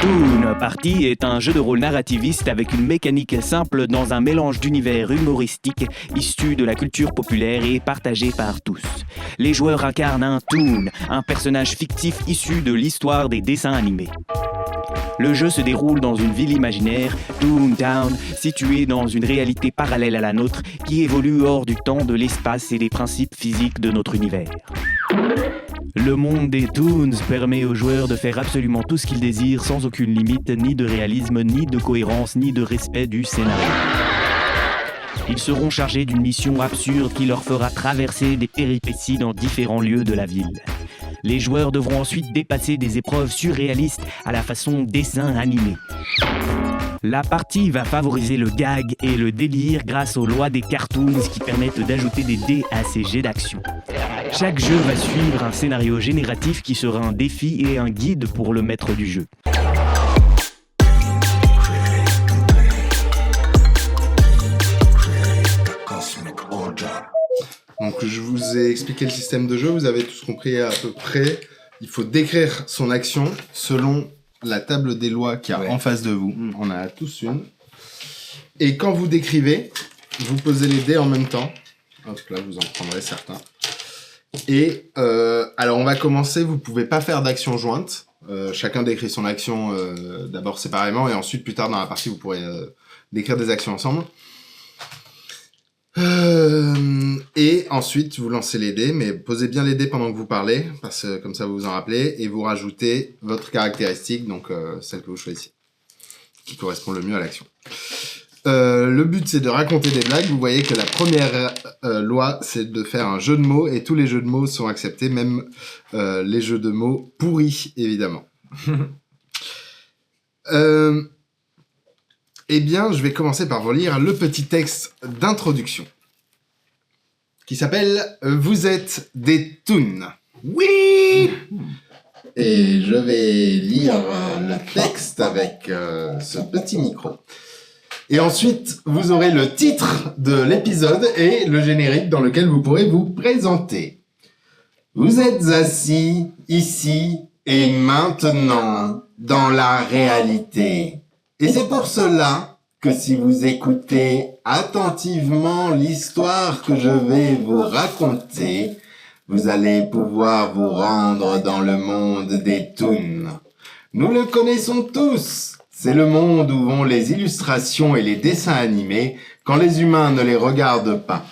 Toon Party est un jeu de rôle narrativiste avec une mécanique simple dans un mélange d'univers humoristique issu de la culture populaire et partagé par tous. Les joueurs incarnent un Toon, un personnage fictif issu de l'histoire des dessins animés. Le jeu se déroule dans une ville imaginaire, Toontown, située dans une réalité parallèle à la nôtre qui évolue hors du temps, de l'espace et des principes physiques de notre univers. Le monde des Toons permet aux joueurs de faire absolument tout ce qu'ils désirent sans aucune limite, ni de réalisme, ni de cohérence, ni de respect du scénario. Ils seront chargés d'une mission absurde qui leur fera traverser des péripéties dans différents lieux de la ville. Les joueurs devront ensuite dépasser des épreuves surréalistes à la façon dessin animé. La partie va favoriser le gag et le délire grâce aux lois des cartoons qui permettent d'ajouter des dés à ces jets d'action. Chaque jeu va suivre un scénario génératif qui sera un défi et un guide pour le maître du jeu. Donc je vous ai expliqué le système de jeu, vous avez tous compris à peu près. Il faut décrire son action selon la table des lois qu'il y a en face de vous. On en a tous une. Et quand vous décrivez, vous posez les dés en même temps. Hop là, vous en prendrez certains. Et alors on va commencer, vous pouvez pas faire d'action jointe. Chacun décrit son action d'abord séparément et ensuite plus tard dans la partie vous pourrez décrire des actions ensemble. Et ensuite vous lancez les dés, mais posez bien les dés pendant que vous parlez, parce que comme ça vous vous en rappelez, et vous rajoutez votre caractéristique, donc celle que vous choisissez, qui correspond le mieux à l'action. Le but c'est de raconter des blagues. Vous voyez que la première loi c'est de faire un jeu de mots, et tous les jeux de mots sont acceptés, même les jeux de mots pourris évidemment. Eh bien, je vais commencer par vous lire le petit texte d'introduction qui s'appelle « Vous êtes des Toons ». Oui. Et je vais lire le texte avec ce petit micro. Et ensuite, vous aurez le titre de l'épisode et le générique dans lequel vous pourrez vous présenter. Vous êtes assis ici et maintenant dans la réalité. Et c'est pour cela que si vous écoutez attentivement l'histoire que je vais vous raconter, vous allez pouvoir vous rendre dans le monde des Toons. Nous le connaissons tous. C'est le monde où vont les illustrations et les dessins animés quand les humains ne les regardent pas.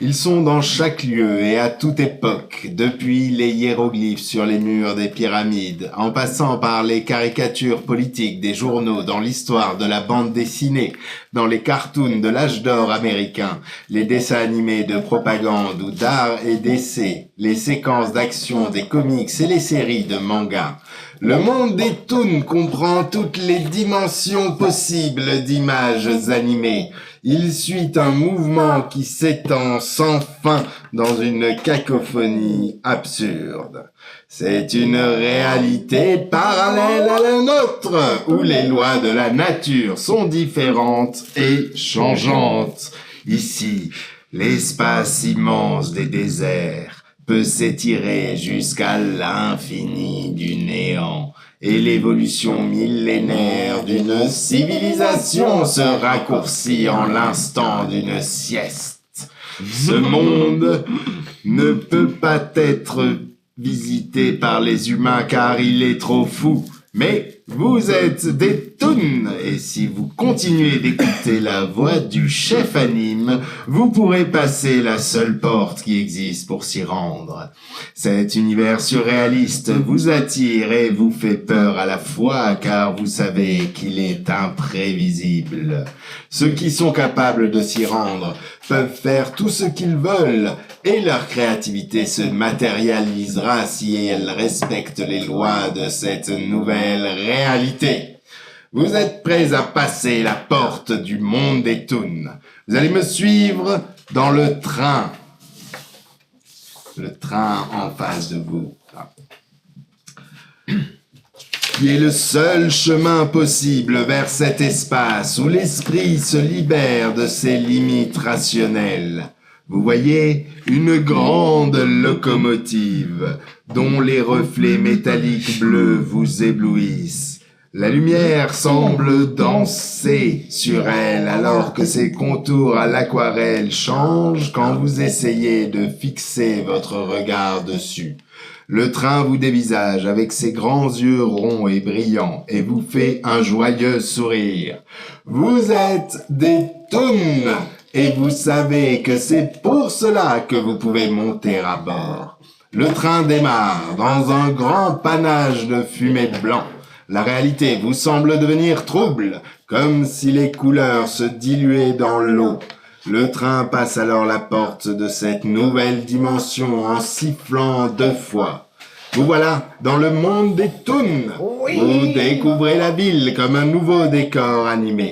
Ils sont dans chaque lieu et à toute époque, depuis les hiéroglyphes sur les murs des pyramides, en passant par les caricatures politiques des journaux dans l'histoire de la bande dessinée, dans les cartoons de l'âge d'or américain, les dessins animés de propagande ou d'art et d'essai, les séquences d'action des comics et les séries de manga. Le monde des Toons comprend toutes les dimensions possibles d'images animées. Il suit un mouvement qui s'étend sans fin dans une cacophonie absurde. C'est une réalité parallèle à la nôtre, où les lois de la nature sont différentes et changeantes. Ici, l'espace immense des déserts peut s'étirer jusqu'à l'infini du néant. Et l'évolution millénaire d'une civilisation se raccourcit en l'instant d'une sieste. Ce monde ne peut pas être visité par les humains car il est trop fou. Mais vous êtes des Toons et si vous continuez d'écouter la voix du chef anime, vous pourrez passer la seule porte qui existe pour s'y rendre. Cet univers surréaliste vous attire et vous fait peur à la fois car vous savez qu'il est imprévisible. Ceux qui sont capables de s'y rendre peuvent faire tout ce qu'ils veulent et leur créativité se matérialisera si elle respecte les lois de cette nouvelle réalité. Vous êtes prêts à passer la porte du monde des Toons. Vous allez me suivre dans le train. Le train en face de vous. Qui est le seul chemin possible vers cet espace où l'esprit se libère de ses limites rationnelles. Vous voyez une grande locomotive dont les reflets métalliques bleus vous éblouissent. La lumière semble danser sur elle alors que ses contours à l'aquarelle changent quand vous essayez de fixer votre regard dessus. Le train vous dévisage avec ses grands yeux ronds et brillants et vous fait un joyeux sourire. Vous êtes des Toons et vous savez que c'est pour cela que vous pouvez monter à bord. Le train démarre dans un grand panache de fumée blanc. La réalité vous semble devenir trouble, comme si les couleurs se diluaient dans l'eau. Le train passe alors la porte de cette nouvelle dimension en sifflant 2 fois. Vous voilà dans le monde des Toons. Oui. Vous découvrez la ville comme un nouveau décor animé.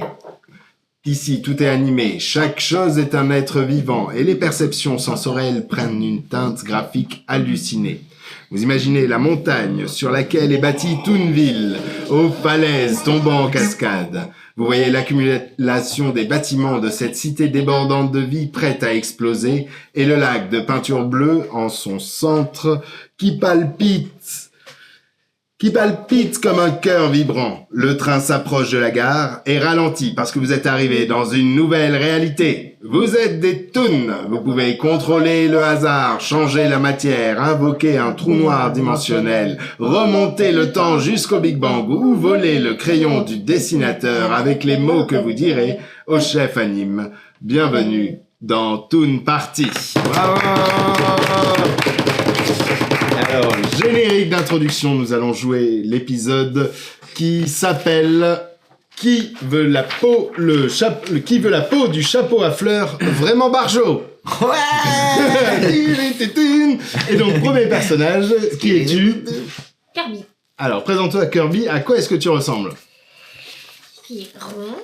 Ici, tout est animé, chaque chose est un être vivant et les perceptions sensorielles prennent une teinte graphique hallucinée. Vous imaginez la montagne sur laquelle est bâtie Toonville, aux falaises tombant en cascade. Vous voyez l'accumulation des bâtiments de cette cité débordante de vie prête à exploser et le lac de peinture bleue en son centre qui palpite comme un cœur vibrant. Le train s'approche de la gare et ralentit parce que vous êtes arrivé dans une nouvelle réalité. Vous êtes des Toons. Vous pouvez contrôler le hasard, changer la matière, invoquer un trou noir dimensionnel, remonter le temps jusqu'au Big Bang ou voler le crayon du dessinateur avec les mots que vous direz au chef anime. Bienvenue dans Toon Party. Bravo! Alors, générique d'introduction, nous allons jouer l'épisode qui s'appelle Qui veut la peau du chapeau à fleurs vraiment barjot. Ouais. Et donc, premier personnage, qui es-tu? Kirby, Alors, présente-toi Kirby, à quoi est-ce que tu ressembles? qui est rond,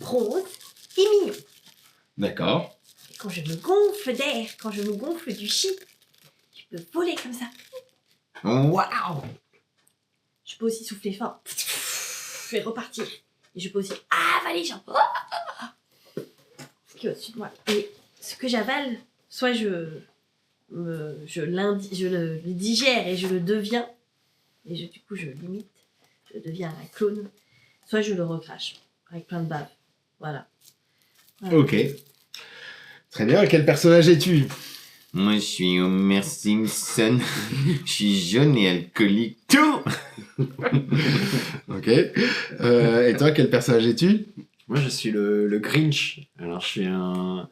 rose et mignon. D'accord. Et quand je me gonfle d'air, quand je me gonfle du chi, je peux voler comme ça. Waouh. Je peux aussi souffler fort et repartir. Et je peux aussi avaler genre ce qui est au-dessus de moi. Et ce que j'avale, soit je le digère et je le deviens, et du coup je limite, je deviens un clone, soit je le recrache avec plein de bave. Voilà. Ok. Très bien, quel personnage es-tu? Moi, je suis Homer Simpson. Je suis jaune et alcoolique. Tout. Ok. Et toi, quel personnage es-tu? Moi, je suis le Grinch. Alors, je suis un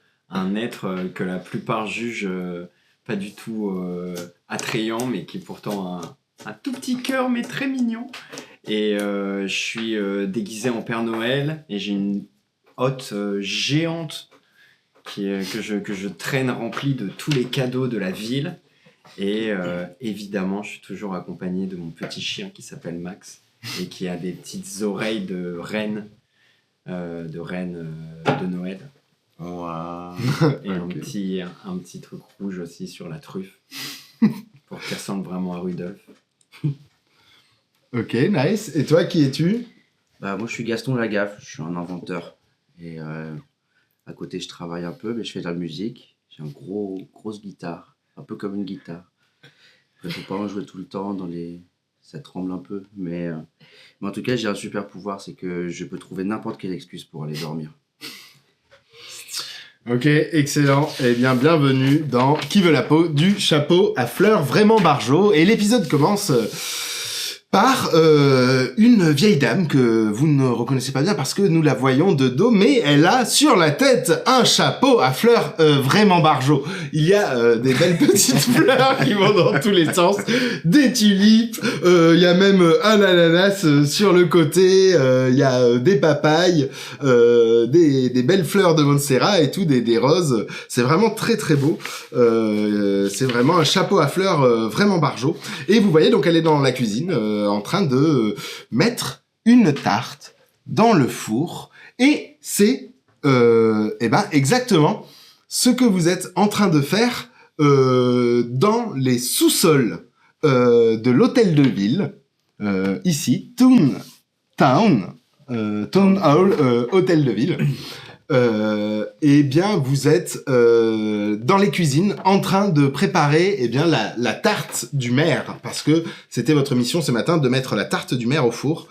être que la plupart jugent pas du tout attrayant, mais qui est pourtant un tout petit cœur, mais très mignon. Et je suis déguisé en Père Noël et j'ai une hotte géante que je traîne remplie de tous les cadeaux de la ville. Et évidemment, je suis toujours accompagné de mon petit chien qui s'appelle Max et qui a des petites oreilles de reine de Noël. Wow. Et un petit truc rouge aussi sur la truffe pour qu'il ressemble vraiment à Rudolph. Ok, nice. Et toi, qui es-tu? Bah, moi, je suis Gaston Lagaffe, je suis un inventeur. Et à côté, je travaille un peu, mais je fais de la musique. J'ai une grosse guitare, un peu comme une guitare. Il ne faut pas en jouer tout le temps, ça tremble un peu. Mais en tout cas, j'ai un super pouvoir, c'est que je peux trouver n'importe quelle excuse pour aller dormir. Ok, excellent. Eh bien, bienvenue dans Qui veut la peau du chapeau à fleurs vraiment barjot. Et l'épisode commence par une vieille dame que vous ne reconnaissez pas bien parce que nous la voyons de dos, mais elle a sur la tête un chapeau à fleurs vraiment barjot. Il y a des belles petites fleurs qui vont dans tous les sens, des tulipes, il y a même un ananas sur le côté, il y a des papayes, des belles fleurs de Montserrat et tout, des roses. C'est vraiment très très beau. C'est vraiment un chapeau à fleurs vraiment barjot. Et vous voyez, donc elle est dans la cuisine, en train de mettre une tarte dans le four, et c'est exactement ce que vous êtes en train de faire dans les sous-sols de l'hôtel de ville, ici, Toon Hall, hôtel de ville. Eh bien, vous êtes dans les cuisines en train de préparer la tarte du maire, parce que c'était votre mission ce matin de mettre la tarte du maire au four.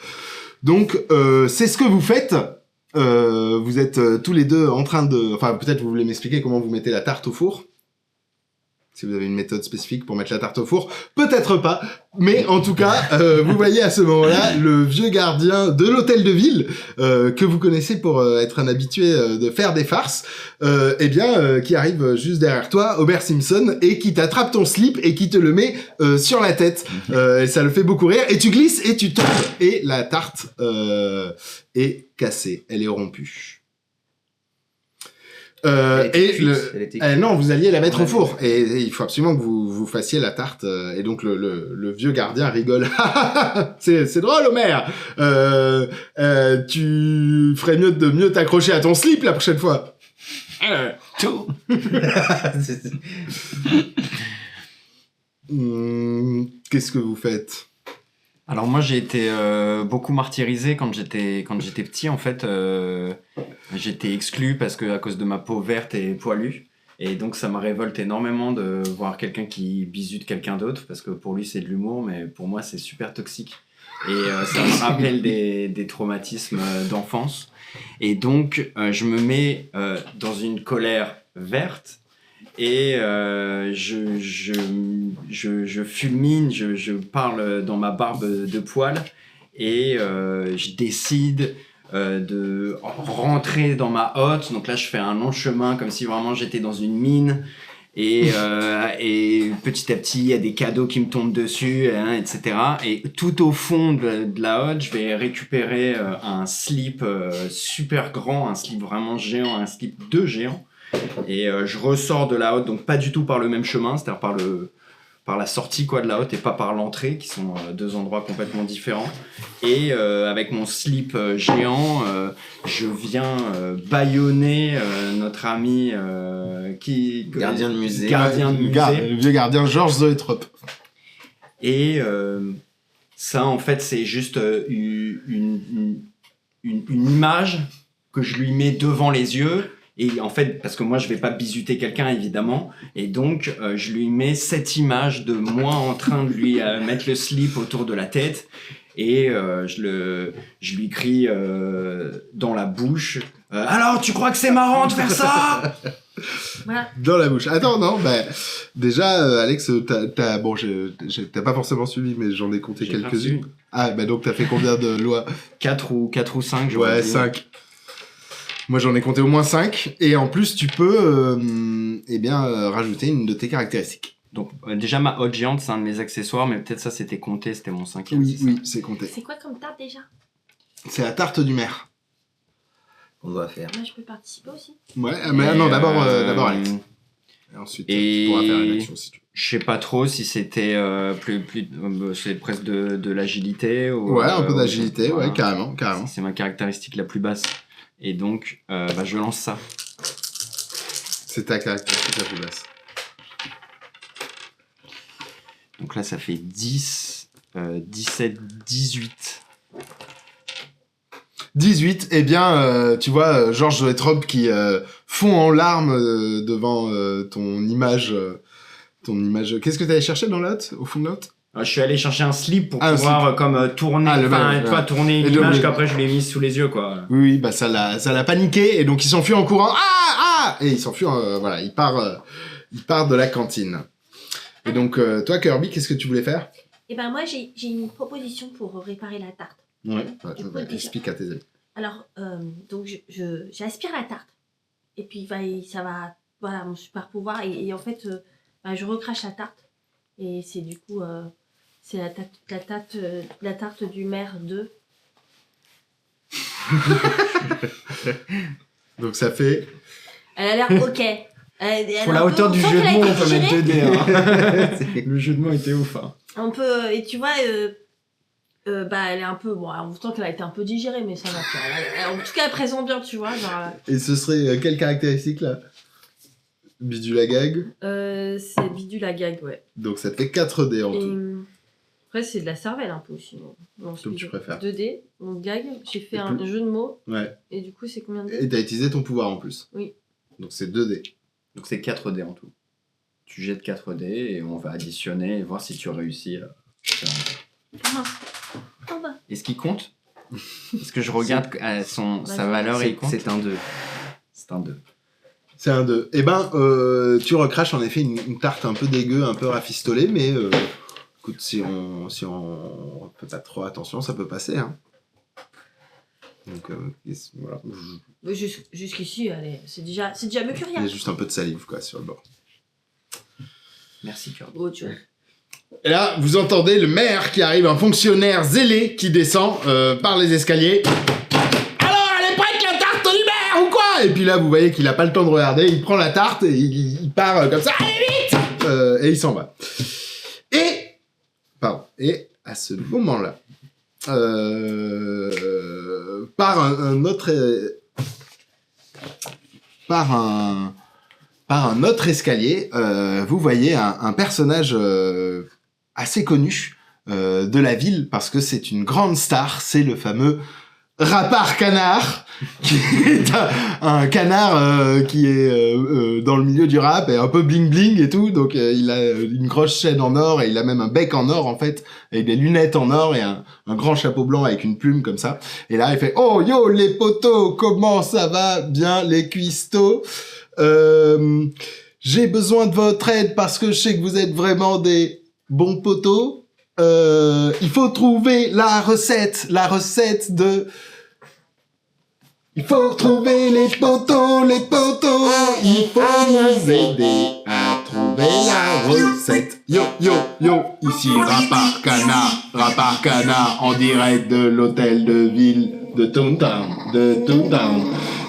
Donc, c'est ce que vous faites. Vous êtes tous les deux en train de... Enfin, peut-être vous voulez m'expliquer comment vous mettez la tarte au four. Si vous avez une méthode spécifique pour mettre la tarte au four, peut-être pas. Mais en tout cas, vous voyez à ce moment-là le vieux gardien de l'hôtel de ville, que vous connaissez pour être un habitué de faire des farces, qui arrive juste derrière toi, Homer Simpson, et qui t'attrape ton slip et qui te le met sur la tête. Et ça le fait beaucoup rire. Et tu glisses et tu tombes. Et la tarte est cassée. Elle est rompue. Elle était cuite, elle était cuite. Non, vous alliez la mettre Ouais, au four. ouais. Et il faut absolument que vous fassiez la tarte. Et donc le vieux gardien rigole. c'est drôle, Homer. Tu ferais mieux de mieux t'accrocher à ton slip la prochaine fois. Tout. Qu'est-ce que vous faites? Alors moi j'ai été beaucoup martyrisé quand j'étais petit en fait. J'étais exclu parce que à cause de ma peau verte et poilue. Et donc ça me révolte énormément de voir quelqu'un qui bisute quelqu'un d'autre parce que pour lui c'est de l'humour mais pour moi c'est super toxique. Et ça me rappelle des traumatismes d'enfance. Et donc je me mets dans une colère verte. Et je fulmine, je parle dans ma barbe de poil et je décide de rentrer dans ma hotte. Donc là, je fais un long chemin comme si vraiment j'étais dans une mine. Et petit à petit, il y a des cadeaux qui me tombent dessus, hein, etc. Et tout au fond de la hotte, je vais récupérer un slip super grand, un slip vraiment géant, un slip de géant. Et je ressors de la hotte, donc pas du tout par le même chemin, c'est-à-dire par la sortie quoi, de la hotte et pas par l'entrée, qui sont deux endroits complètement différents. Et avec mon slip géant, je viens bâillonner notre ami Gardien de musée. Gardien de musée. Le vieux gardien Georges Zoetrope. Et ça, en fait, c'est juste une image que je lui mets devant les yeux. Et en fait, parce que moi, je vais pas bisuter quelqu'un, évidemment. Et donc, je lui mets cette image de moi en train de lui mettre le slip autour de la tête. Et je lui crie dans la bouche. Alors, tu crois que c'est marrant de faire ça? Voilà. Dans la bouche. Attends, non, déjà, Alex, t'as pas forcément suivi, mais j'en ai compté J'ai pas quelques-unes. reçu. Ah, donc t'as fait combien de lois? 4 ou 5, je Ouais, 5. Moi, j'en ai compté au moins 5. Et en plus, tu peux rajouter une de tes caractéristiques. Donc, déjà, ma hotte géante, c'est un de mes accessoires, mais peut-être ça, c'était compté, c'était mon 5e. Oui, oui, c'est compté. C'est quoi comme tarte déjà? C'est la tarte du maire. On doit faire. Moi je peux participer aussi. Ouais, mais non, d'abord Alex. Et ensuite, tu pourras faire une action si tu veux. Je sais pas trop si c'était c'est presque de l'agilité. Ou, Ouais, un peu d'agilité, voilà. ouais, carrément. C'est ma caractéristique la plus basse. Et donc, je lance ça. C'est ta caractéristique la plus basse. Donc là, ça fait 10, 17, 18. 18, tu vois Georges Zoetrope qui fond en larmes devant ton image. Qu'est-ce que tu allais chercher dans l'hôte, au fond de l'hôte? Je suis allé chercher un slip pour Un pouvoir tourner, tourner une Et image donc, qu'après je l'ai mise sous les yeux, quoi. Oui, ça l'a paniqué, et donc il s'enfuit en courant. Et il s'enfuit, il part de la cantine. Et donc, toi, Kirby, qu'est-ce que tu voulais faire? Et ben moi j'ai une proposition pour réparer la tarte. Ouais, Écoute, explique à tes amis. Alors, donc j'aspire la tarte. Et puis ça va, voilà, mon super pouvoir. Et en fait, je recrache la tarte. Et c'est du coup, c'est la tarte du maire 2. Donc ça fait... Elle a l'air ok. Pour la hauteur du jeu de mots, on peut mettre 2 dés. Hein. Le jeu de mots était ouf. Hein. On peut, et tu vois, elle est un peu, bon, on sent qu'elle a été un peu digérée, mais ça va. En tout cas, elle présente bien, tu vois. Genre, Et ce serait quelle caractéristique, là? Bidule à gag. c'est bidule à gag, ouais. Donc ça te fait 4 dés en Et tout. après, c'est de la cervelle un peu aussi. Non, Comme tu préfères. 2D, donc gag. J'ai fait Et un plus- jeu de mots. Ouais. Et du coup, c'est combien de dés? Et t'as utilisé ton pouvoir en plus. Oui. Donc c'est 2 dés. Donc c'est 4 dés en tout. Tu jettes 4 dés et on va additionner et voir si tu réussis à faire un dé. Ah, oh bah. Et ce qui compte, Est-ce que je regarde sa valeur et il compte? C'est un 2. C'est un 2. C'est un 2. Eh ben, tu recraches en effet une tarte un peu dégueu, un peu rafistolée, mais écoute, si on fait pas trop attention, ça peut passer. Hein. Donc, voilà. Mais jusqu'ici, allez, c'est déjà mieux que Il y rien. a juste un peu de salive, quoi, sur le bord. Merci, Kirby. Oh, tu vois. Et là, vous entendez le maire qui arrive, un fonctionnaire zélé qui descend par les escaliers. Alors, elle est prête la tarte du maire ou quoi? Et puis là, vous voyez qu'il a pas le temps de regarder, il prend la tarte et il part comme ça, allez vite et il s'en va. Et à ce moment-là, par un autre escalier, vous voyez un personnage assez connu de la ville parce que c'est une grande star, c'est le fameux Rapard Canard, qui est un canard qui est dans le milieu du rap et un peu bling bling et tout, donc il a une grosse chaîne en or et il a même un bec en or en fait, avec des lunettes en or et un grand chapeau blanc avec une plume comme ça. Et là il fait « Oh yo les potos, comment ça va? Bien les cuistots j'ai besoin de votre aide parce que je sais que vous êtes vraiment des bons potos. Il faut trouver la recette de... Il faut trouver les potos. Il faut nous aider à trouver la recette. Yo, ici Rapard Canard, en direct de l'hôtel de ville de Toontown.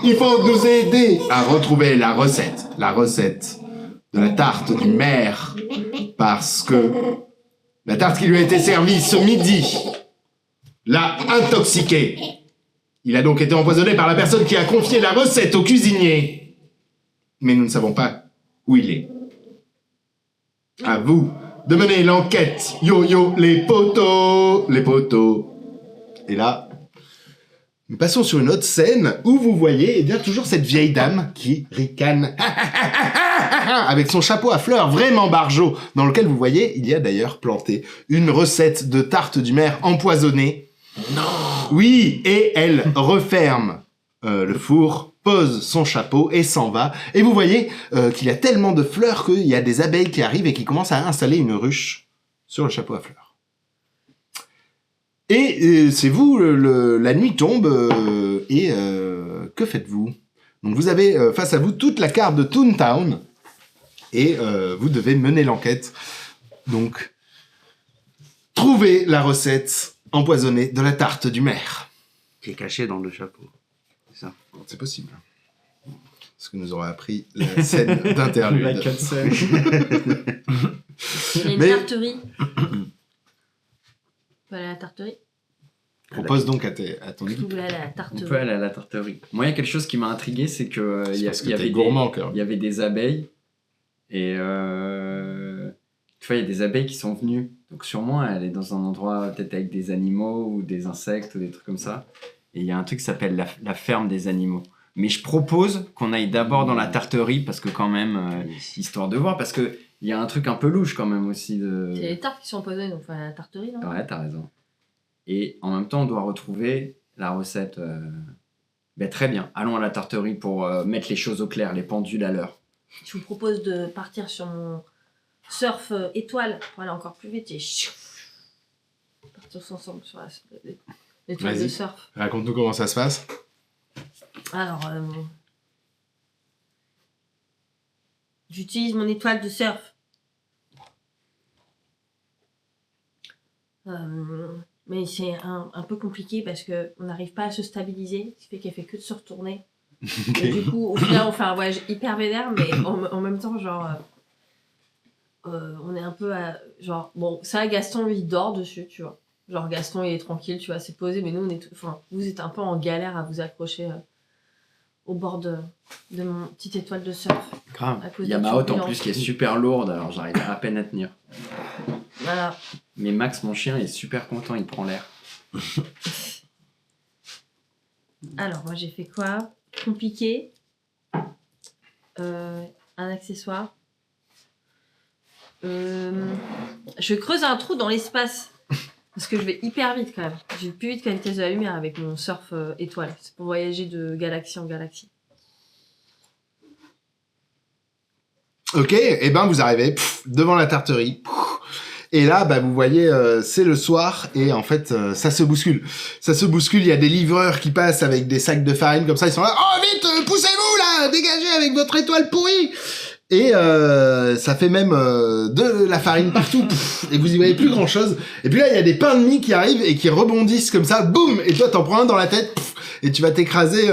Il faut nous aider à retrouver la recette de la tarte du maire, parce que la tarte qui lui a été servie ce midi l'a intoxiqué. Il a donc été empoisonné par la personne qui a confié la recette au cuisinier. Mais nous ne savons pas où il est. À vous de mener l'enquête. Yo, les potos. Et là, nous passons sur une autre scène où vous voyez, eh bien, toujours cette vieille dame qui ricane avec son chapeau à fleurs vraiment barjot, dans lequel vous voyez, il y a d'ailleurs planté une recette de tarte du maire empoisonnée. Non. Oui, et elle referme le four, pose son chapeau et s'en va. Et vous voyez qu'il y a tellement de fleurs qu'il y a des abeilles qui arrivent et qui commencent à installer une ruche sur le chapeau à fleurs. Et c'est vous, la nuit tombe, et que faites-vous? Donc vous avez face à vous toute la carte de Toontown, et vous devez mener l'enquête. Donc, trouver la recette empoisonnée de la tarte du maire. Qui est caché dans le chapeau. C'est ça. C'est possible. Ce que nous aura appris la scène d'interlude. La cutscene. Il y a une Mais- tarterie. On peut aller à la tarterie. Propose donc à ton On équipe. peut aller à la On tarterie. peut aller à la tarterie. Moi, il y a quelque chose qui m'a intrigué, c'est que il y Parce que avait t'es gourmand, cœur. il y avait des abeilles et tu vois, il y a des abeilles qui sont venues. Donc sûrement, elle est dans un endroit peut-être avec des animaux ou des insectes ou des trucs comme ça. Et il y a un truc qui s'appelle la ferme des animaux. Mais je propose qu'on aille d'abord dans la tarterie parce que quand même, histoire de voir, parce que il y a un truc un peu louche quand même aussi de. C'est les tartes qui sont empoisonnées, donc il faut aller à la tarterie, non? Ouais, t'as raison. Et en même temps, on doit retrouver la recette. Ben, très bien. Allons à la tarterie pour mettre les choses au clair, les pendules à l'heure. Je vous propose de partir sur mon surf étoile pour aller encore plus vite et partir ensemble sur l'étoile Vas-y. de surf. Raconte-nous comment ça se passe. Alors, j'utilise mon étoile de surf. Mais c'est un peu compliqué parce qu'on n'arrive pas à se stabiliser, ce qui fait qu'elle fait que de se retourner. Et du coup, au final, on fait un voyage hyper vénère, mais en même temps, genre, on est un peu à, genre, bon, ça, Gaston, lui, il dort dessus, tu vois. Genre, Gaston, il est tranquille, tu vois, c'est posé, mais nous, vous êtes un peu en galère à vous accrocher au bord de mon petite étoile de surf. Grave. À cause Il y a des ma hotte en turbulences. plus qui est super lourde, alors j'arrive à peine à tenir. Voilà. Mais Max, mon chien, est super content, il prend l'air. Alors, moi, j'ai fait quoi? Compliqué. Un accessoire. Je creuse un trou dans l'espace Parce que je vais hyper vite quand même. Je vais plus vite qu'à la vitesse de la lumière avec mon surf étoile. C'est pour voyager de galaxie en galaxie. Ok, et ben vous arrivez devant la tarterie. Et là, bah, vous voyez, c'est le soir et en fait, ça se bouscule. Ça se bouscule, il y a des livreurs qui passent avec des sacs de farine comme ça, ils sont là. Oh vite, poussez-vous là, dégagez avec votre étoile pourrie. Et ça fait même de la farine partout. Et vous y voyez plus grand-chose. Et puis là, il y a des pains de mie qui arrivent et qui rebondissent comme ça, boum. Et toi, t'en prends un dans la tête et tu vas t'écraser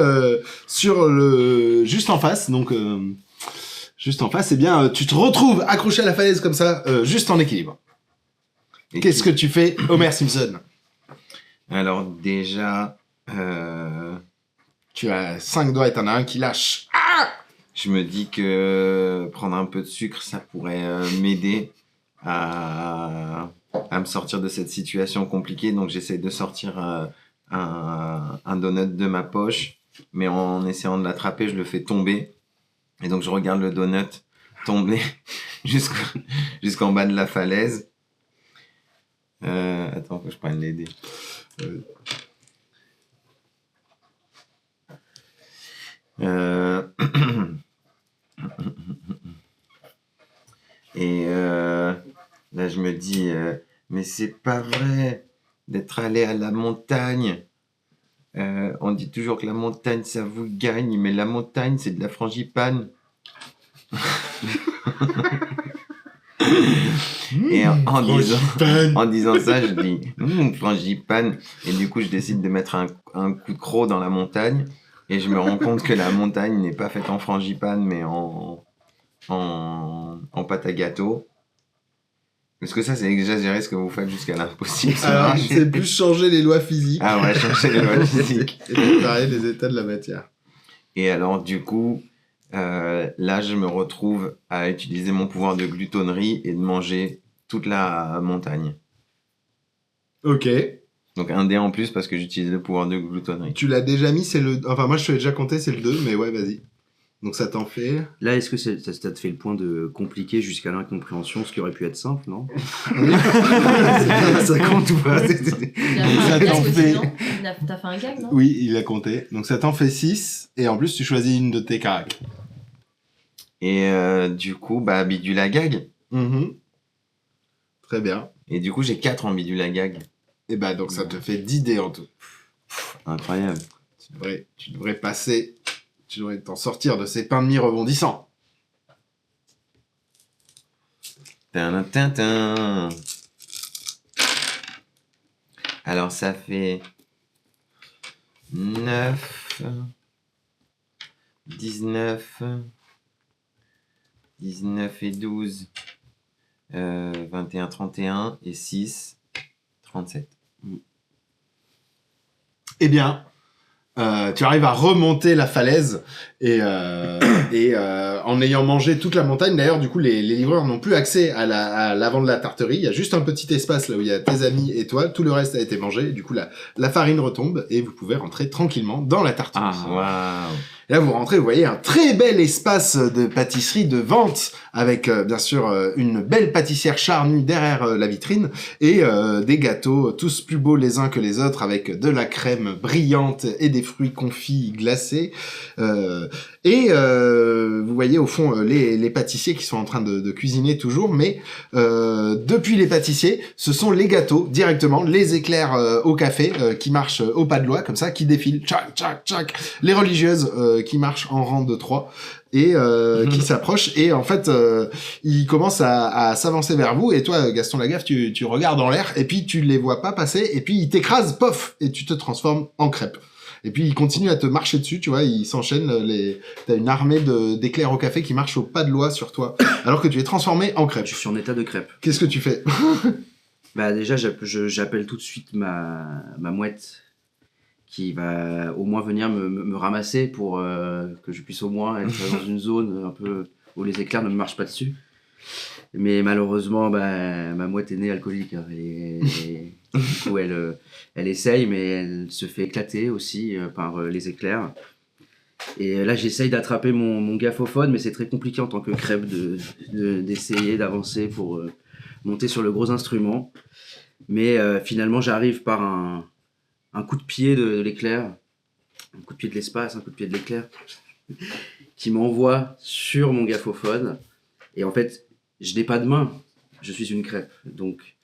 sur le juste en face. Donc juste en face, eh bien, tu te retrouves accroché à la falaise comme ça, juste en équilibre. Qu'est-ce que tu fais, Homer Simpson? Alors déjà, Tu as 5 doigts et t'en as un qui lâche. je me dis que prendre un peu de sucre, ça pourrait m'aider à me sortir de cette situation compliquée. Donc j'essaie de sortir un donut de ma poche, mais en essayant de l'attraper, je le fais tomber. Et donc je regarde le donut tomber jusqu'en bas de la falaise. Attends, faut que je prenne les dés. Et là, je me dis, mais c'est pas vrai d'être allé à la montagne. On dit toujours que la montagne, ça vous gagne, mais la montagne, c'est de la frangipane. Et en disant ça, je dis frangipane. Et du coup, je décide de mettre un coup de croc dans la montagne. Et je me rends compte que la montagne n'est pas faite en frangipane, mais en pâte à gâteau. Est-ce que ça, c'est exagéré ce que vous faites jusqu'à l'impossible? Alors, c'est plus changer les lois physiques. Ah ouais, changer les lois physiques. Et préparer les états de la matière. Et alors, du coup, là, je me retrouve à utiliser mon pouvoir de glutonnerie et de manger toute la montagne. Ok. Donc, un dé en plus parce que j'utilise le pouvoir de glutonnerie. Tu l'as déjà mis, c'est le... Enfin, moi, je te l'ai déjà compté, c'est le 2, mais ouais, vas-y. Donc, ça t'en fait... Là, est-ce que ça te fait le point de compliqué jusqu'à l'incompréhension, ce qui aurait pu être simple, non? Ça compte ou pas? Il a fait Ça un gag t'en aussi, fait. non? T'as fait un gag, non? Oui, il a compté. Donc, ça t'en fait 6. Et en plus, tu choisis une de tes caracs. Et du coup, bah, bidule à gag. Mhm. Très bien. Et du coup, j'ai 4 en bidule à gag. Et bah, donc, ça te fait 10 dés en tout. Incroyable. Tu devrais passer... Tu devrais t'en sortir de ces pains de mie rebondissants. Tintin. Alors, ça fait 9, 19 et 12, 21, 31 et 6, 37. Eh bien, tu arrives à remonter la falaise et en ayant mangé toute la montagne. D'ailleurs, du coup, les livreurs n'ont plus accès à l'avant de la tarterie. Il y a juste un petit espace là où il y a tes amis et toi. Tout le reste a été mangé. Du coup, la farine retombe et vous pouvez rentrer tranquillement dans la tarterie. Waouh! Et là, vous rentrez, vous voyez un très bel espace de pâtisserie, de vente, avec bien sûr une belle pâtissière charnue derrière la vitrine, et des gâteaux tous plus beaux les uns que les autres, avec de la crème brillante et des fruits confits glacés. Vous voyez au fond les pâtissiers qui sont en train de cuisiner toujours, mais depuis les pâtissiers, ce sont les gâteaux directement, les éclairs au café qui marchent au pas de loi, comme ça, qui défilent, tchac, tchac, tchac, les religieuses qui marchent en rang de 3 et qui s'approchent, et en fait ils commencent à s'avancer vers vous, et toi Gaston Lagaffe tu regardes en l'air et puis tu les vois pas passer, et puis ils t'écrasent, pof, et tu te transformes en crêpe. Et puis ils continuent à te marcher dessus, tu vois, ils s'enchaînent, t'as une armée d'éclairs au café qui marche au pas de loi sur toi, alors que tu es transformé en crêpe. Je suis en état de crêpe. Qu'est-ce que tu fais? Bah déjà, j'appelle tout de suite ma mouette qui va au moins venir me ramasser pour que je puisse au moins être dans une zone un peu où les éclairs ne me marchent pas dessus. Mais malheureusement, bah, ma mouette est née alcoolique. Hein, et du coup, elle essaye, mais elle se fait éclater aussi par les éclairs. Et là, j'essaye d'attraper mon gaffophone, mais c'est très compliqué en tant que crêpe d'essayer d'avancer pour monter sur le gros instrument. Mais finalement, j'arrive par un coup de pied de l'éclair, un coup de pied de l'espace, un coup de pied de l'éclair, qui m'envoie sur mon gaffophone. Et en fait, je n'ai pas de main, je suis une crêpe. Donc,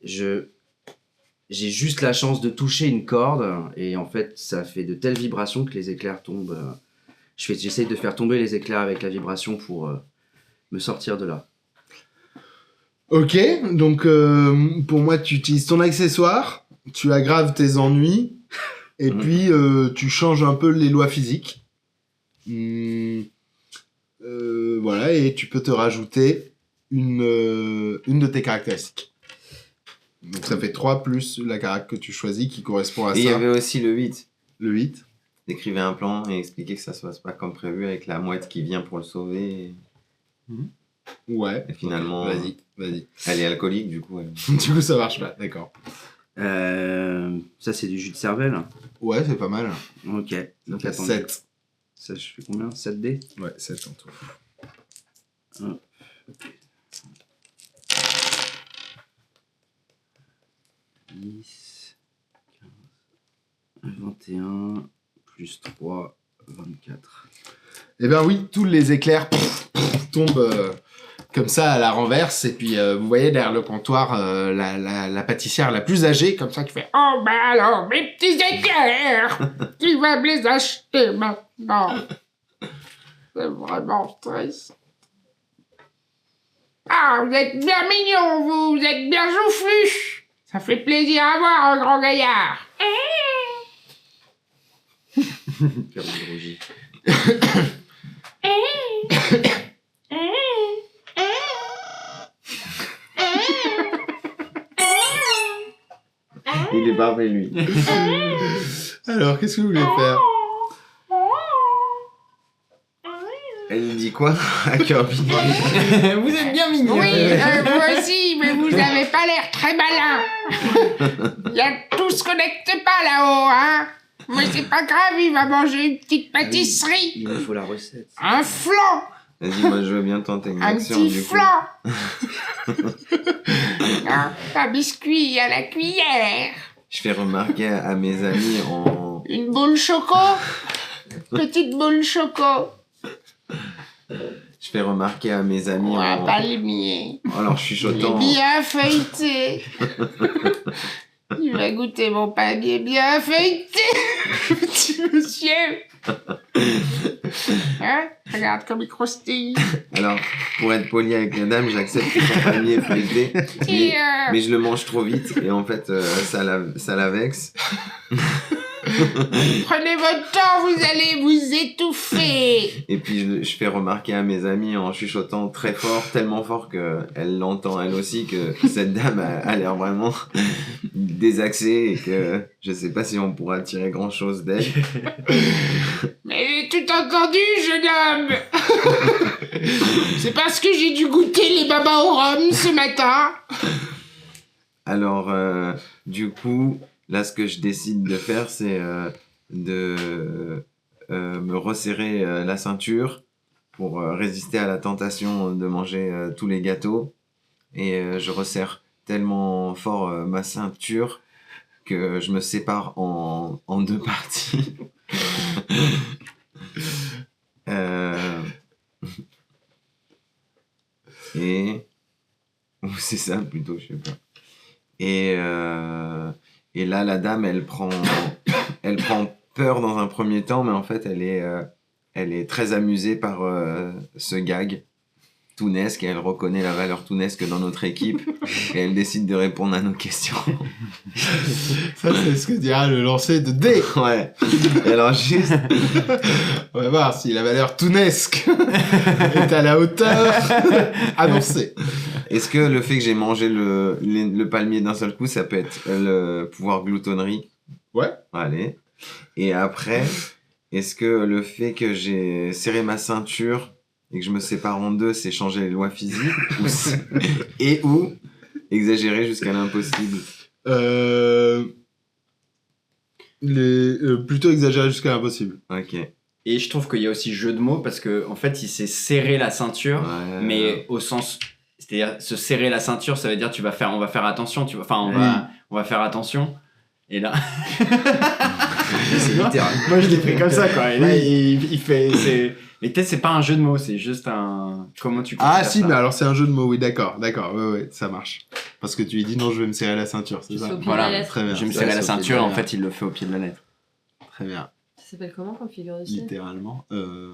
j'ai juste la chance de toucher une corde. Et en fait, ça fait de telles vibrations que les éclairs tombent. J'essaye de faire tomber les éclairs avec la vibration pour me sortir de là. Ok, donc pour moi, tu utilises ton accessoire, tu aggraves tes ennuis, et puis tu changes un peu les lois physiques. Voilà, et tu peux te rajouter une de tes caractéristiques. Donc ça fait 3 plus la carac que tu choisis qui correspond à Et il y ça. avait aussi le 8. Le 8. Décrivez un plan et expliquez que ça se passe pas comme prévu avec la mouette qui vient pour le sauver. Ouais. Et finalement, Vas-y. elle est alcoolique, du coup. Du coup, ça marche pas, d'accord. Ça, c'est du jus de cervelle. Ouais, c'est pas mal. Ok. Donc, T'as attends. 7. Ça, je fais combien 7D. Ouais, 7 en tout. Hop. 10, 15, 21, plus 3, 24. Eh ben oui, tous les éclairs tombent comme ça à la renverse. Et puis, vous voyez derrière le comptoir la pâtissière la plus âgée, comme ça, qui fait « Oh, bah alors, mes petits éclairs, qui va me les acheter maintenant ?» C'est vraiment triste. Ah, vous êtes bien mignon, vous êtes bien joufflu. Ça fait plaisir à voir, un grand gaillard. Faire du rougis. Il est parfait, lui. Alors, qu'est-ce que vous voulez faire? Elle dit quoi à Kirby? Vous êtes bien mignon. Oui, moi aussi, mais vous avez pas l'air très malin. Tout se connecte pas là-haut, hein. Mais c'est pas grave, il va manger une petite pâtisserie. Il me faut la recette. Un flan, Vas-y, moi je veux bien tenter une un action petit du coup. flan. Un biscuit à la cuillère. Je fais remarquer à mes amis en... Une boule choco. Petite boule choco. Je fais remarquer à mes amis Un en... palmier. Alors je Il est chuchotant... bien feuilleté. Il va goûter mon palmier bien feuilleté. Petit monsieur. Hein? Regarde comme il croustille. Alors, pour être poli avec la dame, j'accepte que son palmier est feuilleté, Et mais je le mange trop vite et en fait ça la vexe. prenez votre temps, vous allez vous étouffer. Et puis je fais remarquer à mes amis en chuchotant très fort, tellement fort qu'elle l'entend elle aussi, que cette dame a l'air vraiment désaxée et que je sais pas si on pourra tirer grand chose d'elle. Mais j'ai tout entendu, jeune homme. C'est parce que j'ai dû goûter les babas au rhum ce matin. Alors, du coup, là, ce que je décide de faire, c'est de me resserrer la ceinture pour résister à la tentation de manger tous les gâteaux. Et je resserre tellement fort ma ceinture que je me sépare en 2 parties. Et... Ou c'est ça plutôt, je sais pas. Et là, la dame, elle prend peur dans un premier temps, mais en fait, elle est très amusée par ce gag tounesque et elle reconnaît la valeur tounesque dans notre équipe et elle décide de répondre à nos questions. Ça, c'est ce que dira le lancer de dés. Ouais. Et alors, juste... On va voir si la valeur tounesque est à la hauteur annoncée. Est-ce que le fait que j'ai mangé le palmier d'un seul coup, ça peut être le pouvoir gloutonnerie? Ouais. Allez. Et après, est-ce que le fait que j'ai serré ma ceinture et que je me sépare en 2, c'est changer les lois physiques ou exagérer jusqu'à l'impossible? Plutôt exagéré jusqu'à l'impossible. Ok. Et je trouve qu'il y a aussi jeu de mots parce que en fait, il s'est serré la ceinture, Ouais. mais au sens C'est-à-dire, se serrer la ceinture, ça veut dire on va faire attention, tu vois. Enfin, on va faire attention. Et là... C'est littéral. Moi, je l'ai pris comme ça, quoi. Et là, il fait... Mais peut-être c'est pas un jeu de mots, c'est juste un... Comment tu Ah considères si, ça? mais alors c'est un jeu de mots, oui, d'accord, ouais, ça marche. Parce que tu lui dis non, je vais me serrer la ceinture, c'est Tu ça? fais au pied Voilà, de la lettre. Très bien. Je vais me Ça, serrer c'est la au pied de ceinture, la en lettre. fait, il le fait au pied de la lettre. Très bien. Ça s'appelle comment comme figure de style? Littéralement. Je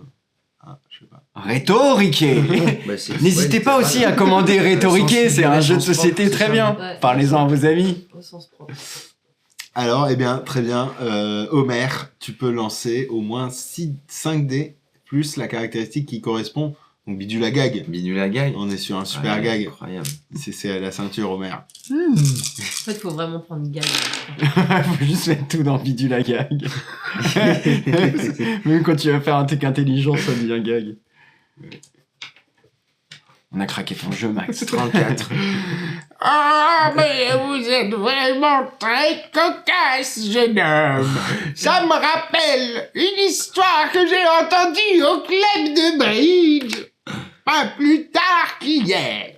sais pas. Rhétoriqué. Bah, c'est- N'hésitez ouais, pas littéral. aussi à commander Rhétoriqué, c'est un jeu de société c'est très ça. bien. Ouais. Parlez-en à vos amis. Au sens propre. Alors, eh bien, très bien. Homer, tu peux lancer au moins 5 dés plus la caractéristique qui correspond. Donc, bidule à gag. Bidule à gag. On est sur un super Ouais, gag. Incroyable. C'est la ceinture, Homer. En fait, faut vraiment prendre une gamme. Faut juste mettre tout dans bidule à gag. Même quand tu vas faire un truc intelligent, ça devient gag. On a craqué ton jeu, Max. 34. Ah, mais vous êtes vraiment très cocasse, jeune homme. Ça me rappelle une histoire que j'ai entendue au club de bridge, pas plus tard qu'hier.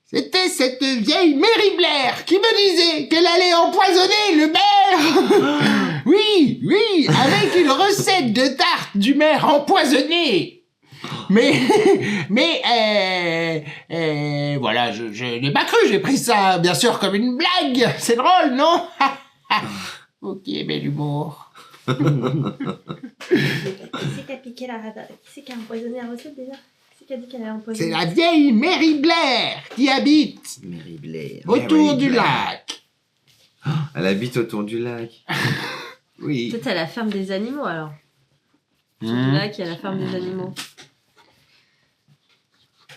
C'était cette vieille Mary Blair qui me disait qu'elle allait empoisonner le maire. Oui, avec une recette de tarte du maire empoisonnée. Mais voilà, je n'ai pas cru, j'ai pris ça bien sûr comme une blague. C'est drôle, non? Ok, bel humour. Qui c'est qui a piqué la radar? Qui c'est qui a empoisonné la recette déjà? Qui c'est qui a dit qu'elle allait empoisonner? C'est la vieille Mary Blair qui habite Mary Blair. autour du Blair. lac. Elle habite autour du lac. Oui. Peut-être à la ferme des animaux alors. C'est là qu'il y a la ferme des animaux.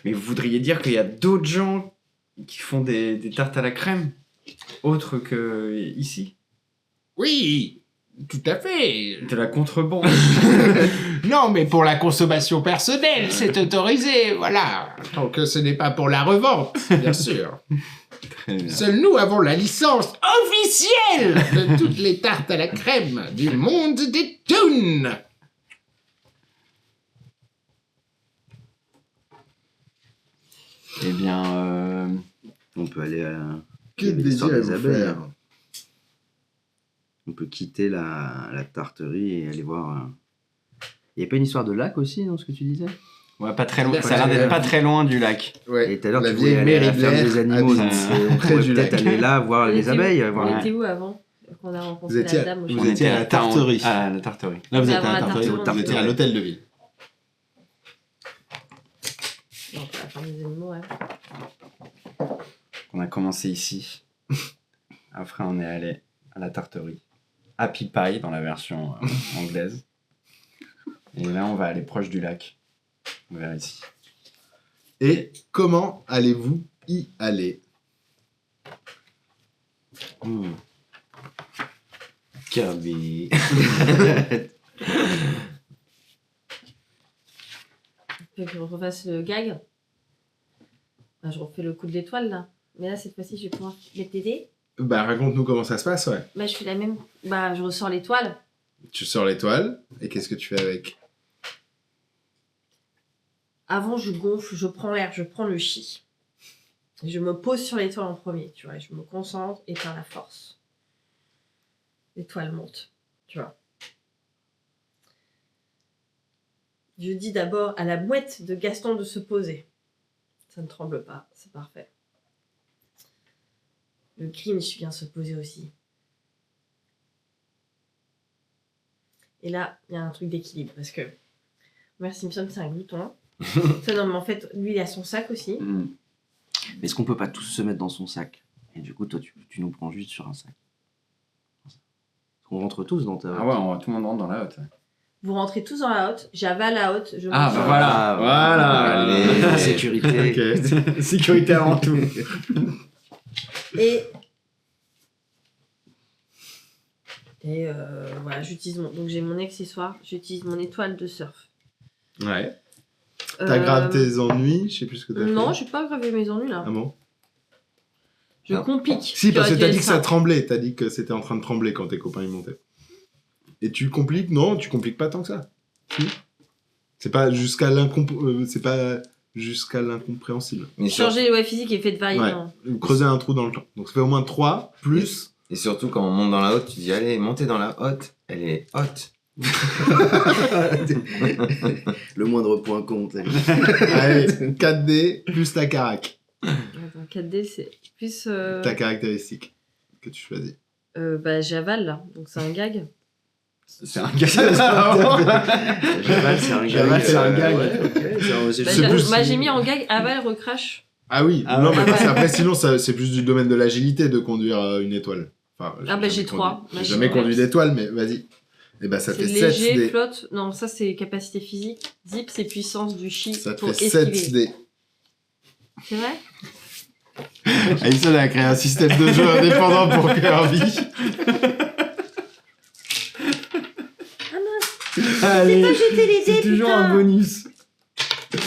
Mais vous voudriez dire qu'il y a d'autres gens qui font des tartes à la crème autres que ici? Oui, tout à fait. De la contrebande. Non, mais pour la consommation personnelle, c'est autorisé, voilà. Donc ce n'est pas pour la revente, bien sûr. Très bien. Seuls nous avons la licence officielle de toutes les tartes à la crème du monde des toons. Eh bien, On peut aller à Que il y avait l'histoire désirez-vous des abeilles. faire? On peut quitter la tarterie et aller voir. Il n'y a pas une histoire de lac aussi dans ce que tu disais? ouais, pas très loin. Ouais, Ça a l'air d'être ouais. pas très loin du lac. Ouais. Et tout à l'heure, la tu voulais vieille aller à la Mary ferme Blair des animaux, habite, donc on on près pourrait du peut-être lac. aller là voir On les était abeilles. où voir On la- était où avant qu'on a rencontré Vous étiez- la dame au vous champ? étiez à la tarterie. Ah, la tarterie. Là, vous Mais êtes à avant la la tarterie. tarterie, Vous étiez à l'hôtel de ville. Non, pas la ferme des animaux, ouais. On a commencé ici. Après, on est allé à la tarterie. Happy Pie dans la version anglaise. Et là, on va aller proche du lac. Vers ici. Et comment allez-vous y aller? Kirby. Tu veux que je refasse le gag? Bah, je refais le coup de l'étoile là. Mais là, cette fois-ci, je vais pouvoir mettre des dés. Bah, raconte-nous comment ça se passe, ouais. Bah, je fais la même. Bah, je ressors l'étoile. Tu sors l'étoile, et qu'est-ce que tu fais avec? Avant, je gonfle, je prends l'air, je prends le chi. Je me pose sur l'étoile en premier, tu vois. Je me concentre et par la force. L'étoile monte, tu vois. Je dis d'abord à la mouette de Gaston de se poser. Ça ne tremble pas, c'est parfait. Le Grinch vient se poser aussi. Et là, il y a un truc d'équilibre parce que Homer Simpson, c'est un glouton. Ça, non, mais en fait, lui, il a son sac aussi. Mais est-ce qu'on peut pas tous se mettre dans son sac? Et du coup, toi, tu nous prends juste sur un sac. On rentre tous dans ta... Ah ouais, tout le monde rentre dans la hotte. Vous rentrez tous dans la hotte, j'avale la hotte, je Ah monte bah sur- voilà, voilà. Allez. La sécurité. Ok. Sécurité avant tout. Et voilà, j'utilise mon... Donc j'ai mon accessoire, j'utilise mon étoile de surf. Ouais. T'as grave tes ennuis, je sais plus ce que t'as fait. Non, j'ai pas gravé mes ennuis là. Ah bon? Je Ah. complique. Si, parce que t'as dit que ça ça tremblait. T'as dit que c'était en train de trembler quand tes copains y montaient. Et tu compliques? Non, tu compliques pas tant que ça. Si. C'est pas jusqu'à c'est pas jusqu'à l'incompréhensible. Mais sur- Changer les lois physiques et fait de varier. Ouais. dans- Creuser un trou dans le temps. Donc ça fait au moins 3, plus... Et surtout, quand on monte dans la haute, tu dis, allez, montez dans la haute. Elle est haute. Le moindre point compte. Allez, 4D, plus ta carac. Attends, 4D, c'est plus. Ta caractéristique que tu choisis. Bah, j'avale là, donc c'est un gag. C'est un gars. Javal, c'est un gag. Javal, c'est un gag. Ouais, ok. C'est Bah, C'est plus- j'ai mis en gag aval, recrache. Ah oui, Ah non, ouais. mais parce qu'après, sinon, c'est plus du domaine de l'agilité de conduire une étoile. Enfin, Ah bah, j'ai jamais 3. conduit- J'ai jamais conduit d'étoile, mais vas-y. Et bah, ça C'est fait léger, 7D. flotte. Non, ça c'est capacité physique. Zip, c'est puissance du chi Ça te pour fait esquiver. 7D. C'est vrai? Alison a créé un système de jeu indépendant pour Kirby. Allez, Jeter les c'est toujours un bonus. dés.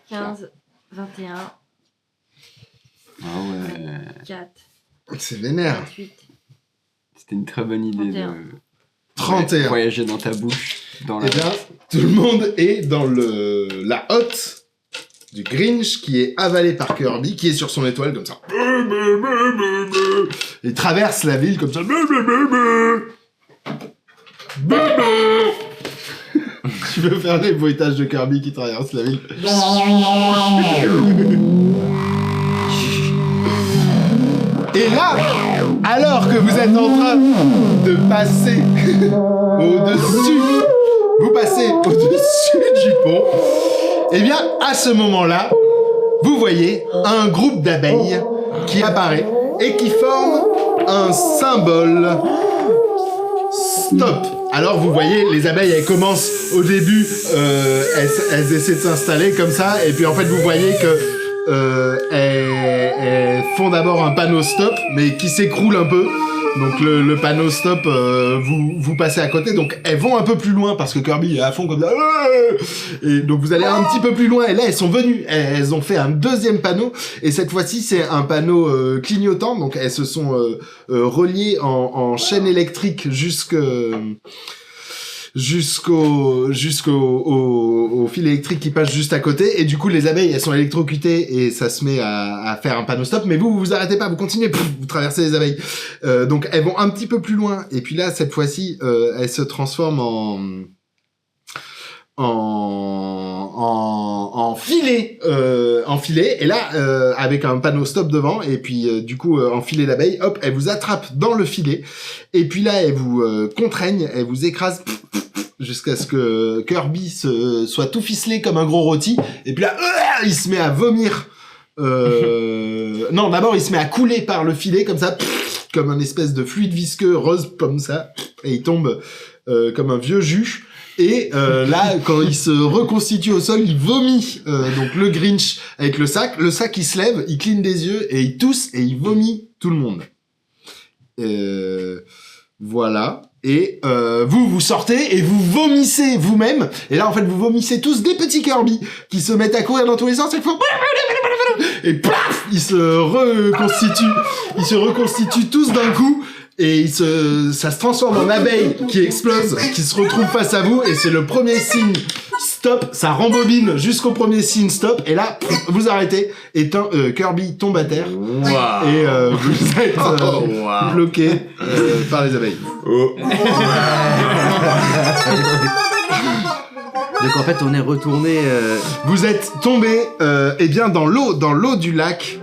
15, 21, Ah ouais. 4, C'est vénère. 28. C'était une très bonne idée 31. de 31. voyager dans ta bouche. Dans la... Eh bien, tout le monde est dans la hotte du Grinch qui est avalé par Kirby, qui est sur son étoile comme ça. Il traverse la ville comme ça. Tu veux faire les bruitages de Kirby qui traverse la ville? Et là, alors que vous êtes en train de passer au-dessus, vous passez au-dessus du pont, et bien, à ce moment-là, vous voyez un groupe d'abeilles qui apparaît et qui forme un symbole stop. Alors vous voyez, les abeilles, elles commencent au début, elles essaient de s'installer comme ça, et puis en fait vous voyez que elles font d'abord un panneau stop, mais qui s'écroule un peu. Donc le panneau stop, vous passez à côté, donc elles vont un peu plus loin parce que Kirby est à fond comme ça. Et donc vous allez un petit peu plus loin, et là elles sont venues, elles ont fait un deuxième panneau, et cette fois-ci c'est un panneau clignotant, donc elles se sont reliées en chaîne électrique jusqu'au fil électrique qui passe juste à côté, et du coup les abeilles elles sont électrocutées et ça se met à faire un panneau stop, mais vous arrêtez pas, vous continuez, vous traversez les abeilles. Donc elles vont un petit peu plus loin, et puis là cette fois-ci elles se transforment en filet, et là avec un panneau stop devant, et puis du coup en filet d'abeilles, hop, elles vous attrapent dans le filet, et puis là elles vous contraignent, elles vous écrasent jusqu'à ce que Kirby soit tout ficelé comme un gros rôti, et puis là il se met à vomir. Non, d'abord il se met à couler par le filet comme ça, comme un espèce de fluide visqueux rose comme ça, et il tombe comme un vieux jus. Et là, quand il se reconstitue au sol, il vomit. Donc le Grinch avec le sac il se lève, il cligne des yeux et il tousse et il vomit tout le monde. Voilà. Et vous sortez et vous vomissez vous-même. Et là, en fait, vous vomissez tous des petits Kirby qui se mettent à courir dans tous les sens et font... Et plaf, ils se reconstituent tous d'un coup. Et ça se transforme en abeille qui explose, qui se retrouve face à vous, et c'est le premier signe stop, ça rembobine jusqu'au premier signe stop, et là, vous arrêtez, et Kirby tombe à terre, et vous êtes bloqué par les abeilles. Donc en fait, on est retourné. Vous êtes tombé, eh bien, dans l'eau du lac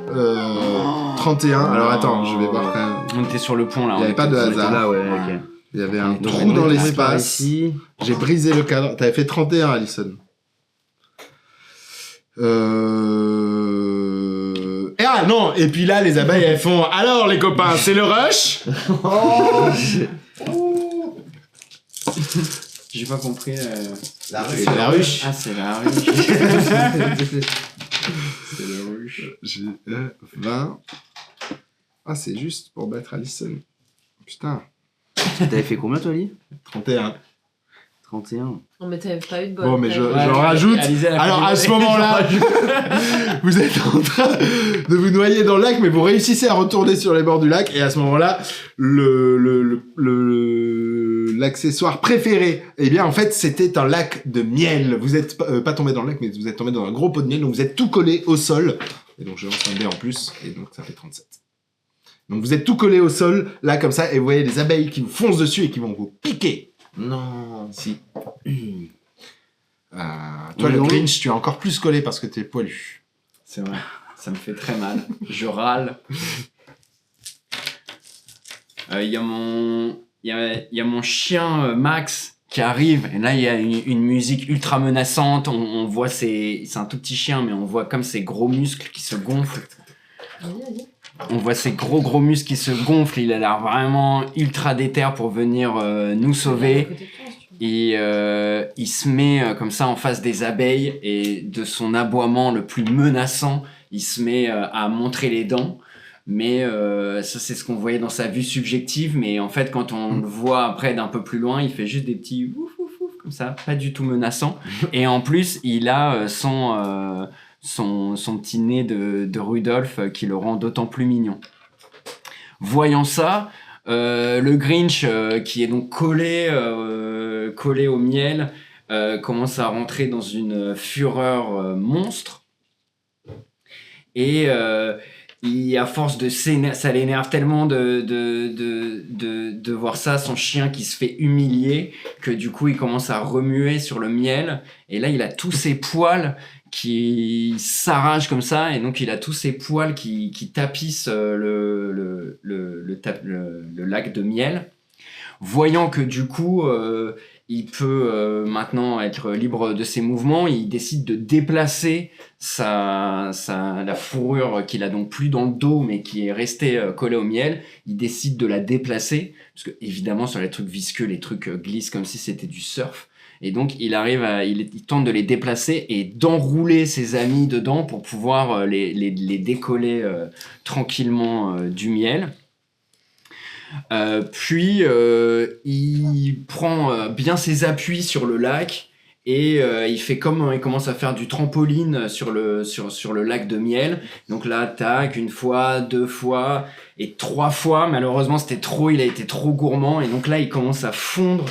31. Alors attends, je vais voir quand même. On était sur le pont là. Il n'y avait pas de On était hasard. là, ouais, ok. Il y avait un Donc, trou on est dans tombé par l'espace. ici. J'ai brisé le cadre. T'avais fait 31, Alison. Et ah non, et puis là, les abeilles, elles font... Alors, les copains, c'est le rush. J'ai pas compris. La ruche. La ruche. Ah, c'est la ruche. C'est la ruche. J'ai 20. Ah, c'est juste pour battre Alison. Putain. T'avais fait combien, toi, Lee 31. 31. Non, mais t'avais pas eu de bol. Bon, mais j'en Ouais, rajoute. Alizé, elle a Alors, fait à du- ce moment-là, vous êtes en train de vous noyer dans le lac, mais vous réussissez à retourner sur les bords du lac, et à ce moment-là, le l'accessoire préféré. Eh bien, en fait, c'était un lac de miel. Vous êtes pas tombé dans le lac, mais vous êtes tombé dans un gros pot de miel, donc vous êtes tout collé au sol. Et donc, je lance un dé en plus, et donc ça fait 37. Donc, vous êtes tout collé au sol, là, comme ça, et vous voyez des abeilles qui vous foncent dessus et qui vont vous piquer. Non. Si. Toi, le Grinch, tu es encore plus collé parce que t'es poilu. C'est vrai, ça me fait très mal. Je râle. Il y a mon chien Max qui arrive, et là il y a une musique ultra menaçante. On voit c'est un tout petit chien, mais on voit comme ses gros muscles qui se gonflent. On voit ses gros muscles qui se gonflent. Il a l'air vraiment ultra déter pour venir nous sauver. Et il se met comme ça en face des abeilles, et de son aboiement le plus menaçant, il se met à montrer les dents. Mais ça, c'est ce qu'on voyait dans sa vue subjective. Mais en fait, quand on le voit après d'un peu plus loin, il fait juste des petits ouf ouf ouf comme ça, pas du tout menaçant. Et en plus, il a son petit nez de Rudolph qui le rend d'autant plus mignon. Voyant ça, le Grinch, qui est donc collé au miel, commence à rentrer dans une fureur monstre. Et à force de ça l'énerve tellement de voir ça, son chien qui se fait humilier, que du coup il commence à remuer sur le miel. Et là il a tous ses poils qui s'arrachent comme ça, et donc il a tous ses poils qui tapissent le lac de miel. Voyant que du coup il peut maintenant être libre de ses mouvements, il décide de déplacer la fourrure qu'il a donc plus dans le dos, mais qui est restée collée au miel. Il décide de la déplacer, parce que évidemment sur les trucs visqueux, les trucs glissent comme si c'était du surf. Et donc il tente de les déplacer et d'enrouler ses amis dedans pour pouvoir les décoller tranquillement du miel. Puis il prend bien ses appuis sur le lac, et il commence à faire du trampoline sur le lac de miel. Donc là, tac, 1 fois, 2 fois et 3 fois. Malheureusement, c'était trop, il a été trop gourmand, et donc là, il commence à fondre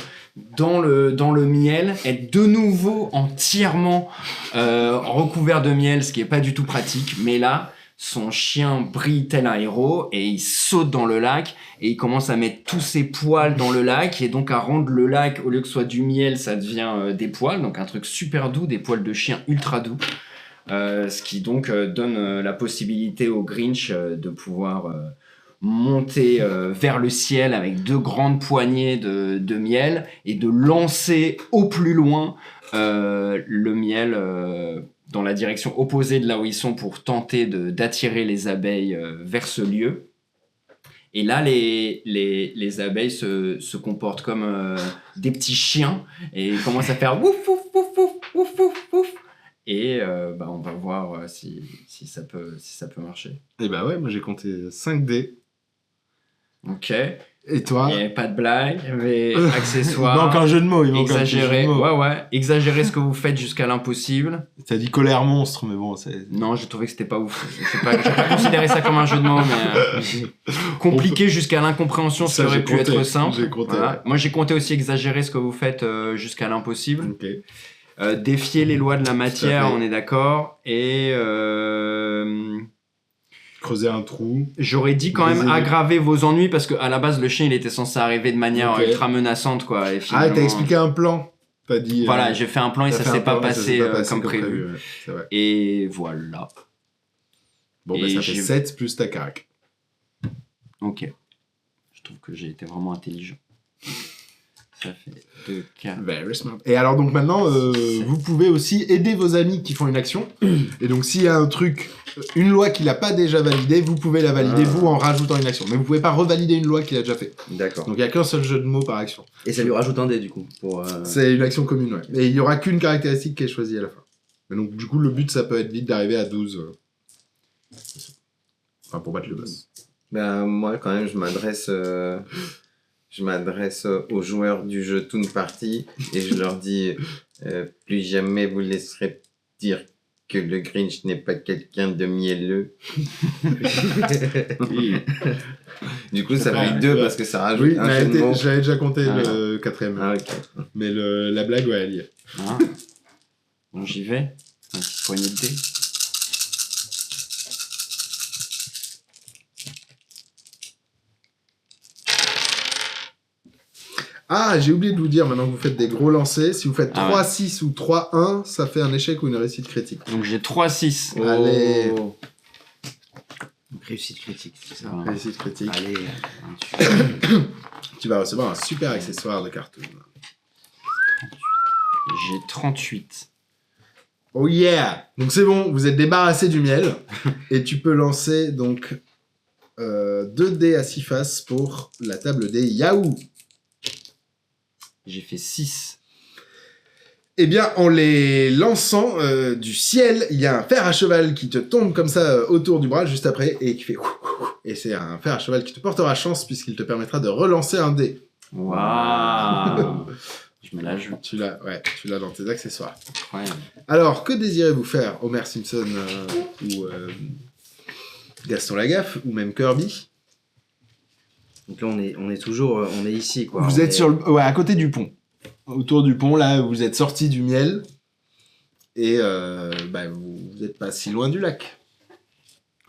dans le miel, être de nouveau entièrement recouvert de miel, ce qui est pas du tout pratique. Mais là, son chien brille tel un héros, et il saute dans le lac, et il commence à mettre tous ses poils dans le lac, et donc à rendre le lac, au lieu que ce soit du miel, ça devient des poils, donc un truc super doux, des poils de chien ultra doux. Ce qui donc donne la possibilité au Grinch de pouvoir monter vers le ciel avec 2 grandes poignées de miel, et de lancer au plus loin le miel dans la direction opposée de là où ils sont, pour tenter d'attirer les abeilles vers ce lieu. Et là, les abeilles se comportent comme des petits chiens, et commencent à faire wouf wouf wouf wouf wouf wouf wouf. Et on va voir si ça peut marcher. Et bah ouais, moi j'ai compté 5 dés. Ok. Et toi? Il n'y avait pas de blague, mais accessoires. Il manque un jeu de mots. Exagéré. Ouais. Exagérer ce que vous faites jusqu'à l'impossible. T'as dit colère monstre, mais bon, c'est... Non, j'ai trouvé que c'était pas ouf. J'ai pas considéré ça comme un jeu de mots, mais compliqué jusqu'à l'incompréhension, ce qui aurait pu être simple. J'ai compté, Voilà. ouais. Moi, j'ai compté aussi exagérer ce que vous faites jusqu'à l'impossible. Ok. Défier les lois de la matière, on est d'accord. Et Creuser un trou. j'aurais dit quand même aggraver vos ennuis, parce qu'à la base, le chien, il était censé arriver de manière ultra menaçante, quoi. Et finalement, Ah, t'as expliqué un plan. Pas dit. Voilà, j'ai fait un plan et ça s'est pas passé comme prévu. Ouais, c'est vrai. Et voilà. Bon, bah Et ça fait 7 plus ta carac. Ok. Je trouve que j'ai été vraiment intelligent. Ça fait 2, 4. Very smart. Et alors donc maintenant, vous pouvez aussi aider vos amis qui font une action. Et donc s'il y a un truc, une loi qu'il n'a pas déjà validée, vous pouvez la valider vous en rajoutant une action. Mais vous pouvez pas revalider une loi qu'il a déjà fait. D'accord. Donc il y a qu'un seul jeu de mots par action. Et ça lui rajoute un dé du coup. C'est une action commune, ouais. Et il y aura qu'une caractéristique qui est choisie à la fin. Mais donc du coup le but ça peut être vite d'arriver à 12. Enfin pour battre le boss. Ben, moi, quand même, je m'adresse aux joueurs du jeu Toon Party, et je leur dis plus jamais vous laisserez dire que le Grinch n'est pas quelqu'un de mielleux. Du coup, ça Ouais, fait 2 ouais. parce que ça rajoute Oui, un mais jeu de mots. j'avais déjà compté Ah, le 4ème. Ah, ok. Mais la blague, ouais, elle y est. Hein bon, j'y vais. Un petit poignet de dés. Ah, j'ai oublié de vous dire, maintenant que vous faites des gros lancers, si vous faites Ah ouais. 3-6 ou 3-1, ça fait un échec ou une réussite critique. Donc j'ai 3-6. Allez. Oh. Donc, réussite critique, c'est ça. Ah. Réussite critique. Allez, Tu vas recevoir un super accessoire de cartoon. J'ai 38. Oh yeah! Donc c'est bon, vous êtes débarrassé du miel. Et tu peux lancer donc 2 dés à 6 faces pour la table des Yahoo! J'ai fait 6. Eh bien, en les lançant du ciel, il y a un fer à cheval qui te tombe comme ça autour du bras juste après et qui fait... Et c'est un fer à cheval qui te portera chance puisqu'il te permettra de relancer un dé. Waouh. Je me l'ajoute. Tu l'as dans tes accessoires. Incroyable. Alors, que désirez-vous faire, Homer Simpson ou Gaston Lagaffe ou même Kirby? Donc là, on est toujours on est ici, quoi. Vous On êtes est- à côté du pont. Autour du pont, là, vous êtes sorti du miel et vous n'êtes pas si loin du lac.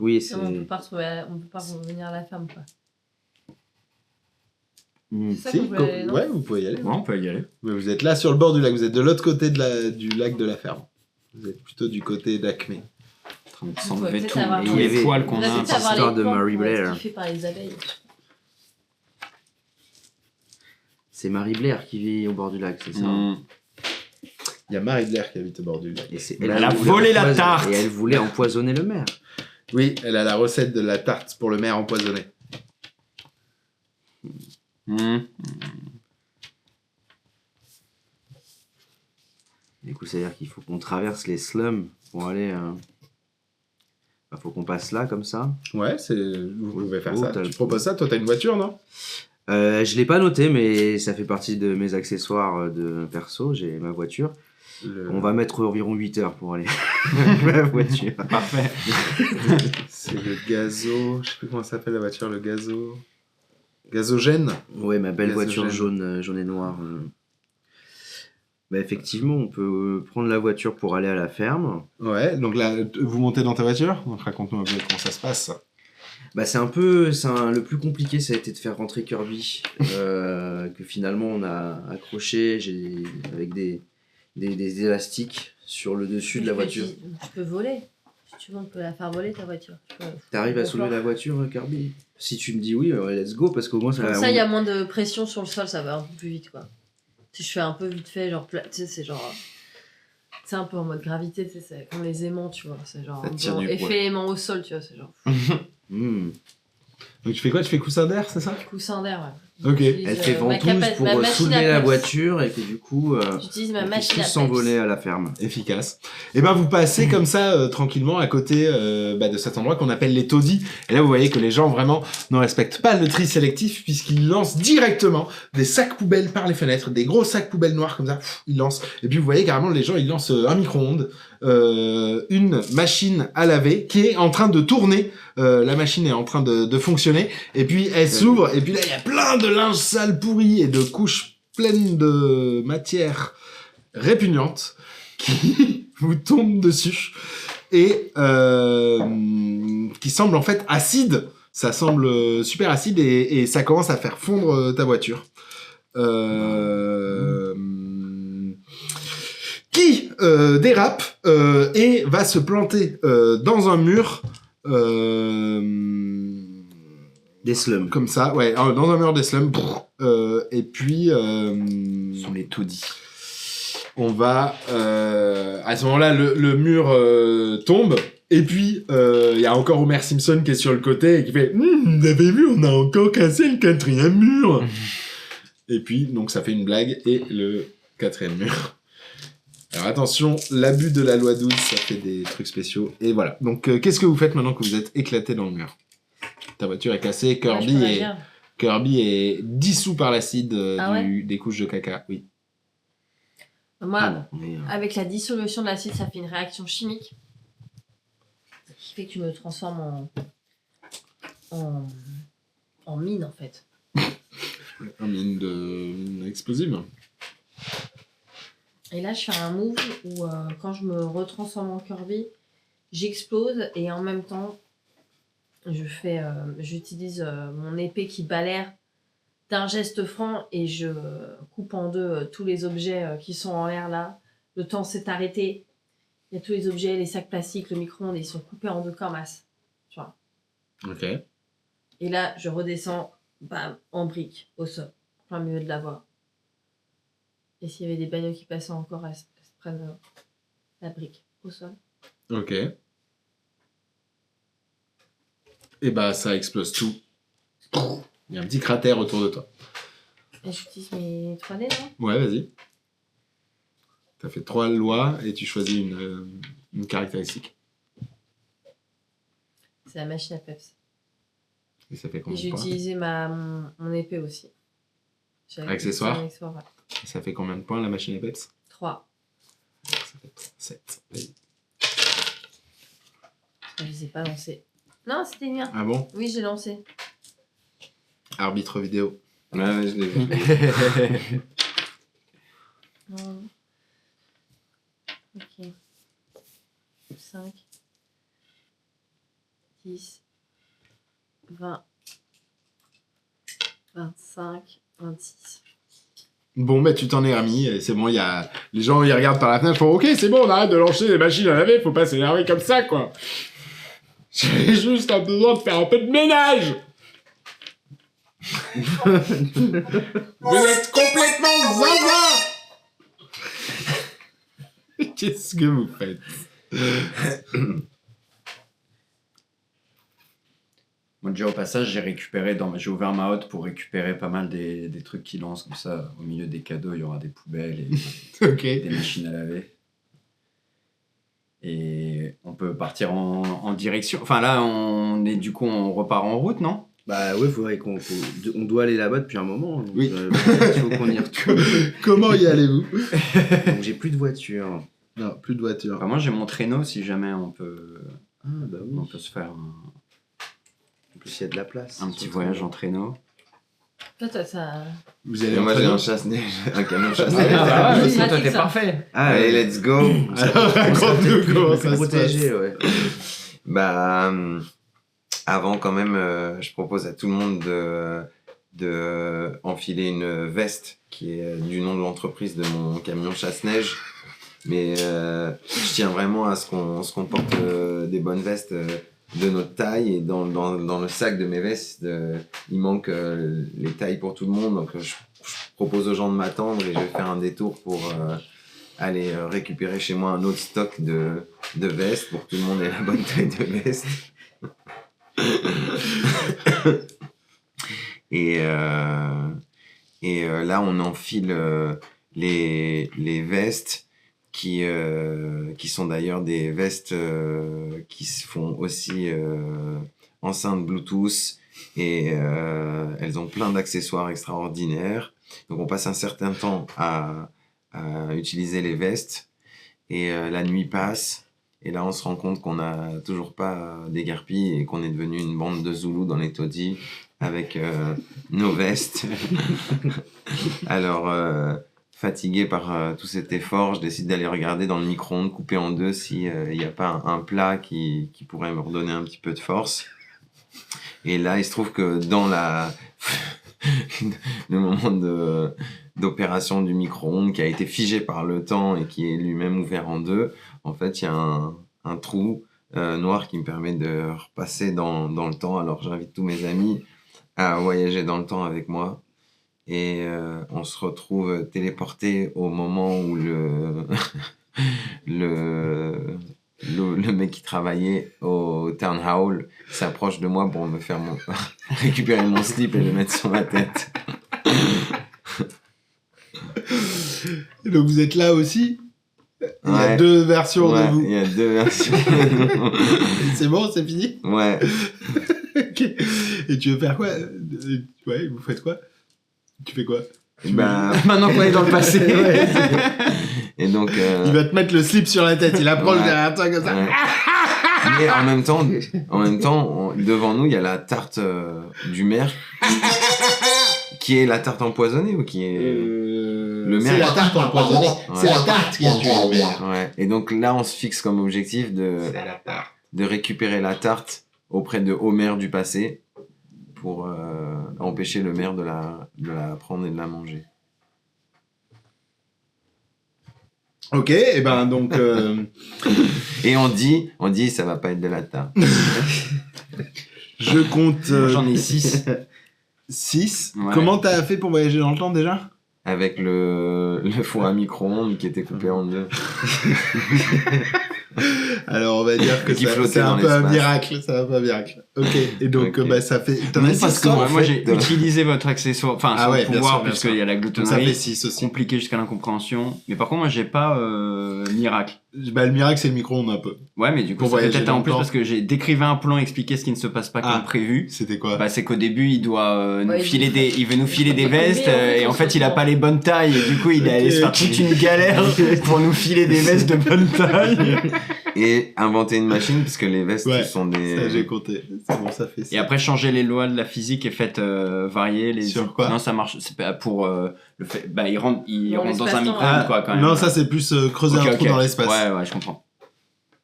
Oui, c'est... On peut pas revenir à la ferme, quoi. Hmm. C'est ça Si, qu'on peut aller, non ouais, vous pouvez y aller. Ouais, on peut y aller. Mais vous êtes là sur le bord du lac, vous êtes de l'autre côté du lac de la ferme. Vous êtes plutôt du côté d'Acmé. En train de On s'enlever peut tout. peut-être avoir- Et il y Il y avait avait- poils qu'on On a. a un peut-être peu. avoir histoire les de plantes Mary pour être Blair. kiffé par les abeilles. C'est Marie Blair qui vit au bord du lac, c'est ça. Hmm. Il y a Marie Blair qui habite au bord du lac. Et c'est- Elle a voulait volé la empoisonner- tarte. Et elle voulait empoisonner le maire. Oui, elle a la recette de la tarte pour le maire empoisonné. Hmm. Du coup, c'est-à-dire qu'il faut qu'on traverse les slums pour aller... faut qu'on passe là, comme ça. Ouais, vous pouvez faire Oh, ça. t'as- Tu proposes ça, toi t'as une voiture, non? Je l'ai pas noté, mais ça fait partie de mes accessoires de perso. J'ai ma voiture. On va mettre environ 8 heures pour aller ma voiture. Parfait. C'est le gazo... Je sais plus comment ça s'appelle la voiture, le gazo... Gazogène? Ouais, ma belle Gazogène. voiture jaune et noire. Bah, effectivement, on peut prendre la voiture pour aller à la ferme. Ouais, donc là, vous montez dans ta voiture? Donc raconte-nous un peu comment ça se passe. Bah, le plus compliqué, ça a été de faire rentrer Kirby, que finalement on a accroché avec des élastiques sur le dessus de la voiture. Tu peux voler. Si tu veux, on peut la faire voler ta voiture. T'arrives à soulever la voiture, Kirby? Si tu me dis oui, let's go, parce qu'au moins Comme ça, il y a moins de pression sur le sol, ça va un peu plus vite, quoi. Si je fais un peu vite fait, genre, tu sais, c'est genre... C'est un peu en mode gravité, tu sais, c'est comme les aimants, tu vois. C'est genre Ça un tire peu du poids. effet aimant au sol, tu vois, c'est genre Hmm. Donc tu fais quoi? Tu fais coussin d'air, c'est ça? coussin d'air, ouais. Ok. J'utilise, Elle fait ma ventouse pour ma machine soulever à la peps. voiture et que du coup, J'utilise ma on puisse machine tous à s'envoler à la ferme. Efficace. Et ben vous passez comme ça tranquillement à côté de cet endroit qu'on appelle les taudis. Et là vous voyez que les gens vraiment ne respectent pas le tri sélectif puisqu'ils lancent directement des sacs poubelles par les fenêtres, des gros sacs poubelles noirs comme ça. Ils lancent. Et puis vous voyez carrément les gens ils lancent un micro-ondes, une machine à laver qui est en train de tourner. La machine est en train de fonctionner. Et puis elle s'ouvre. Et puis là il y a plein de linge sale pourri et de couches pleines de matière répugnante qui vous tombe dessus et qui semble en fait acide. Ça semble super acide et ça commence à faire fondre ta voiture. Qui dérape et va se planter dans un mur Des slums. comme ça, ouais, dans un mur des slums. Et puis Sur les taudis. on va à ce moment-là le mur tombe et puis il y a encore Homer Simpson qui est sur le côté et qui fait vous avez vu, on a encore cassé le 4e mur. Et puis donc ça fait une blague et le 4e mur. Alors attention, l'abus de la loi 12 ça fait des trucs spéciaux et voilà. Donc qu'est-ce que vous faites maintenant que vous êtes éclaté dans le mur? Ta voiture est cassée, Kirby est dissous par l'acide Ah ouais des couches de caca, oui. Moi, Ah non, mais, avec la dissolution de l'acide, ça fait une réaction chimique qui fait que tu me transformes en en mine en fait. Un mine explosive. Et là, je fais un move où quand je me retransforme en Kirby, j'explose et en même temps, j'utilise mon épée qui balère d'un geste franc et je coupe en deux tous les objets qui sont en l'air là. Le temps s'est arrêté. Il y a tous les objets, les sacs plastiques, le micro-ondes, ils sont coupés en deux comme masse. Tu vois. Ok. Et là, je redescends, bam, en brique, au sol, en plein milieu de la voie. Et s'il y avait des bagnoles qui passaient encore, elles se prennent la brique au sol. Ok. Et bah ça explose tout. Il y a un petit cratère autour de toi. Et j'utilise mes 3D, non? Ouais, vas-y. T'as fait 3 lois et tu choisis une caractéristique. C'est la machine à peps. Et ça fait Et combien j'ai de points utilisé mon épée aussi. Accessoire. Ouais. Et ça fait combien de points la machine à peps 3. Ça fait 7. Je les ai pas lancés. Non, c'était bien. Ah bon? Oui, j'ai lancé. Arbitre vidéo. Ouais, je l'ai vu. Ok. 5, 10, 20, 25, 26. Bon, bah tu t'en es remis, et c'est bon, il y a... les gens ils regardent par la fenêtre, ils font ok, c'est bon, on arrête de lancer les machines à laver, faut pas s'énerver comme ça, quoi. J'ai juste besoin de faire un peu de ménage. Vous êtes complètement zinzin. Qu'est-ce que vous faites? Moi, déjà au passage, j'ai ouvert ma hotte pour récupérer pas mal des trucs qui lancent comme ça. Au milieu des cadeaux, il y aura des poubelles et Ok. des machines à laver. Et on peut partir en direction. Enfin là, on repart en route, non? Bah ouais, on doit aller là-bas depuis un moment. Donc, Oui. il faut qu'on y retourne. Comment y allez-vous? Donc j'ai plus de voiture. Non, plus de voiture. Enfin, moi, j'ai mon traîneau si jamais on peut Bah oui. on peut se faire En plus, il y a de la place. un petit voyage en traîneau. Toi, ça. Vous allez Et moi, en j'ai traîneau un chasse-neige, un camion Ah, chasse-neige. bah, oui, toi, pratique, t'es ça. parfait. Allez, let's go. Alors, raconte-nous comment ça se Protégé, passe. ouais. Bah, avant quand même, je propose à tout le monde de enfiler une veste qui est du nom de l'entreprise de mon camion chasse-neige. Mais je tiens vraiment à ce qu'on porte des bonnes vestes de notre taille. Et dans le sac de mes vestes, il manque les tailles pour tout le monde. Donc je propose aux gens de m'attendre et je vais faire un détour pour aller récupérer chez moi un autre stock de vestes pour que tout le monde ait la bonne taille de veste. Et là, on enfile les vestes qui sont d'ailleurs des vestes qui se font aussi enceintes Bluetooth et elles ont plein d'accessoires extraordinaires. Donc on passe un certain temps à utiliser les vestes et la nuit passe. Et là, on se rend compte qu'on n'a toujours pas déguerpi et qu'on est devenu une bande de Zoulous dans les taudis avec nos vestes. Alors, fatigué par tout cet effort, je décide d'aller regarder dans le micro-ondes, couper en deux, s'il n'y a pas un plat qui pourrait me redonner un petit peu de force. Et là, il se trouve que dans le moment d'opération du micro-ondes qui a été figé par le temps et qui est lui-même ouvert en deux, en fait, il y a un trou noir qui me permet de repasser dans le temps. Alors, j'invite tous mes amis à voyager dans le temps avec moi. Et on se retrouve téléporté au moment où le mec qui travaillait au Town Hall s'approche de moi pour me faire récupérer mon slip et le mettre sur ma tête. Et donc vous êtes là aussi? Il y a Ouais. deux versions de vous. Il y a deux versions. C'est bon, c'est fini? Ouais. Ok. Et tu veux faire quoi? Ouais, vous faites quoi? Tu fais quoi? Bah, Maintenant qu'on est dans le passé. et donc, Il va te mettre le slip sur la tête, il approche Ouais. derrière toi comme ça. ouais. Mais en même temps, devant nous, il y a la tarte du maire, qui est la tarte empoisonnée ou qui est le maire. C'est la tarte empoisonnée. Ouais. C'est la tarte qui a tué le maire. Ouais. Et donc là, on se fixe comme objectif C'est la tarte. de récupérer la tarte auprès de Homer du passé pour empêcher le maire de la prendre et de la manger. Ok, et ben donc... Et on dit, ça va pas être de la tarte. je compte... J'en ai 6. 6. Ouais. Comment t'as fait pour voyager dans le temps déjà? Avec le four à micro-ondes qui était coupé en deux. Alors on va dire que Qui ça- flottait c'est un dans peu un l'espace. miracle, c'est un peu un miracle. Ok, et donc Ok. bah ça fait... T'en as Non, 6 parce que quand moi j'ai utilisé votre accessoire, enfin Ah son ouais, bien pouvoir, sûr, bien puisqu'il y a la Donc ça fait gloutonnerie, 6 aussi. compliqué jusqu'à l'incompréhension. Mais par contre, moi j'ai pas miracle. Bah le miracle c'est le micro-ondes un peu. Ouais, mais du coup, Pour ça fait voyager peut-être dans en le plus temps. parce que j'ai décrivé un plan, expliqué ce qui ne se passe pas Ah. comme prévu. C'était quoi? Bah, c'est qu'au début, il doit nous Ouais, filer il veut nous filer des Mais vestes, en fait, et en on fait, se il a comprend. pas les bonnes tailles, et du coup, il est allé Ok, se faire ok. toute une galère pour nous filer des vestes de bonne taille. Et inventer une machine, puisque les vestes Ouais, sont Ça j'ai des... compté. C'est bon, ça fait ça. Et après, changer les lois de la physique et faites varier les. Sur quoi? Non, ça marche. C'est pas pour le fait. Bah, il rentre Dans dans un l'espace-temps, micro-ondes, quoi, quand même. non, ça c'est plus creuser Ok, un trou ok. dans l'espace. Ouais, je comprends.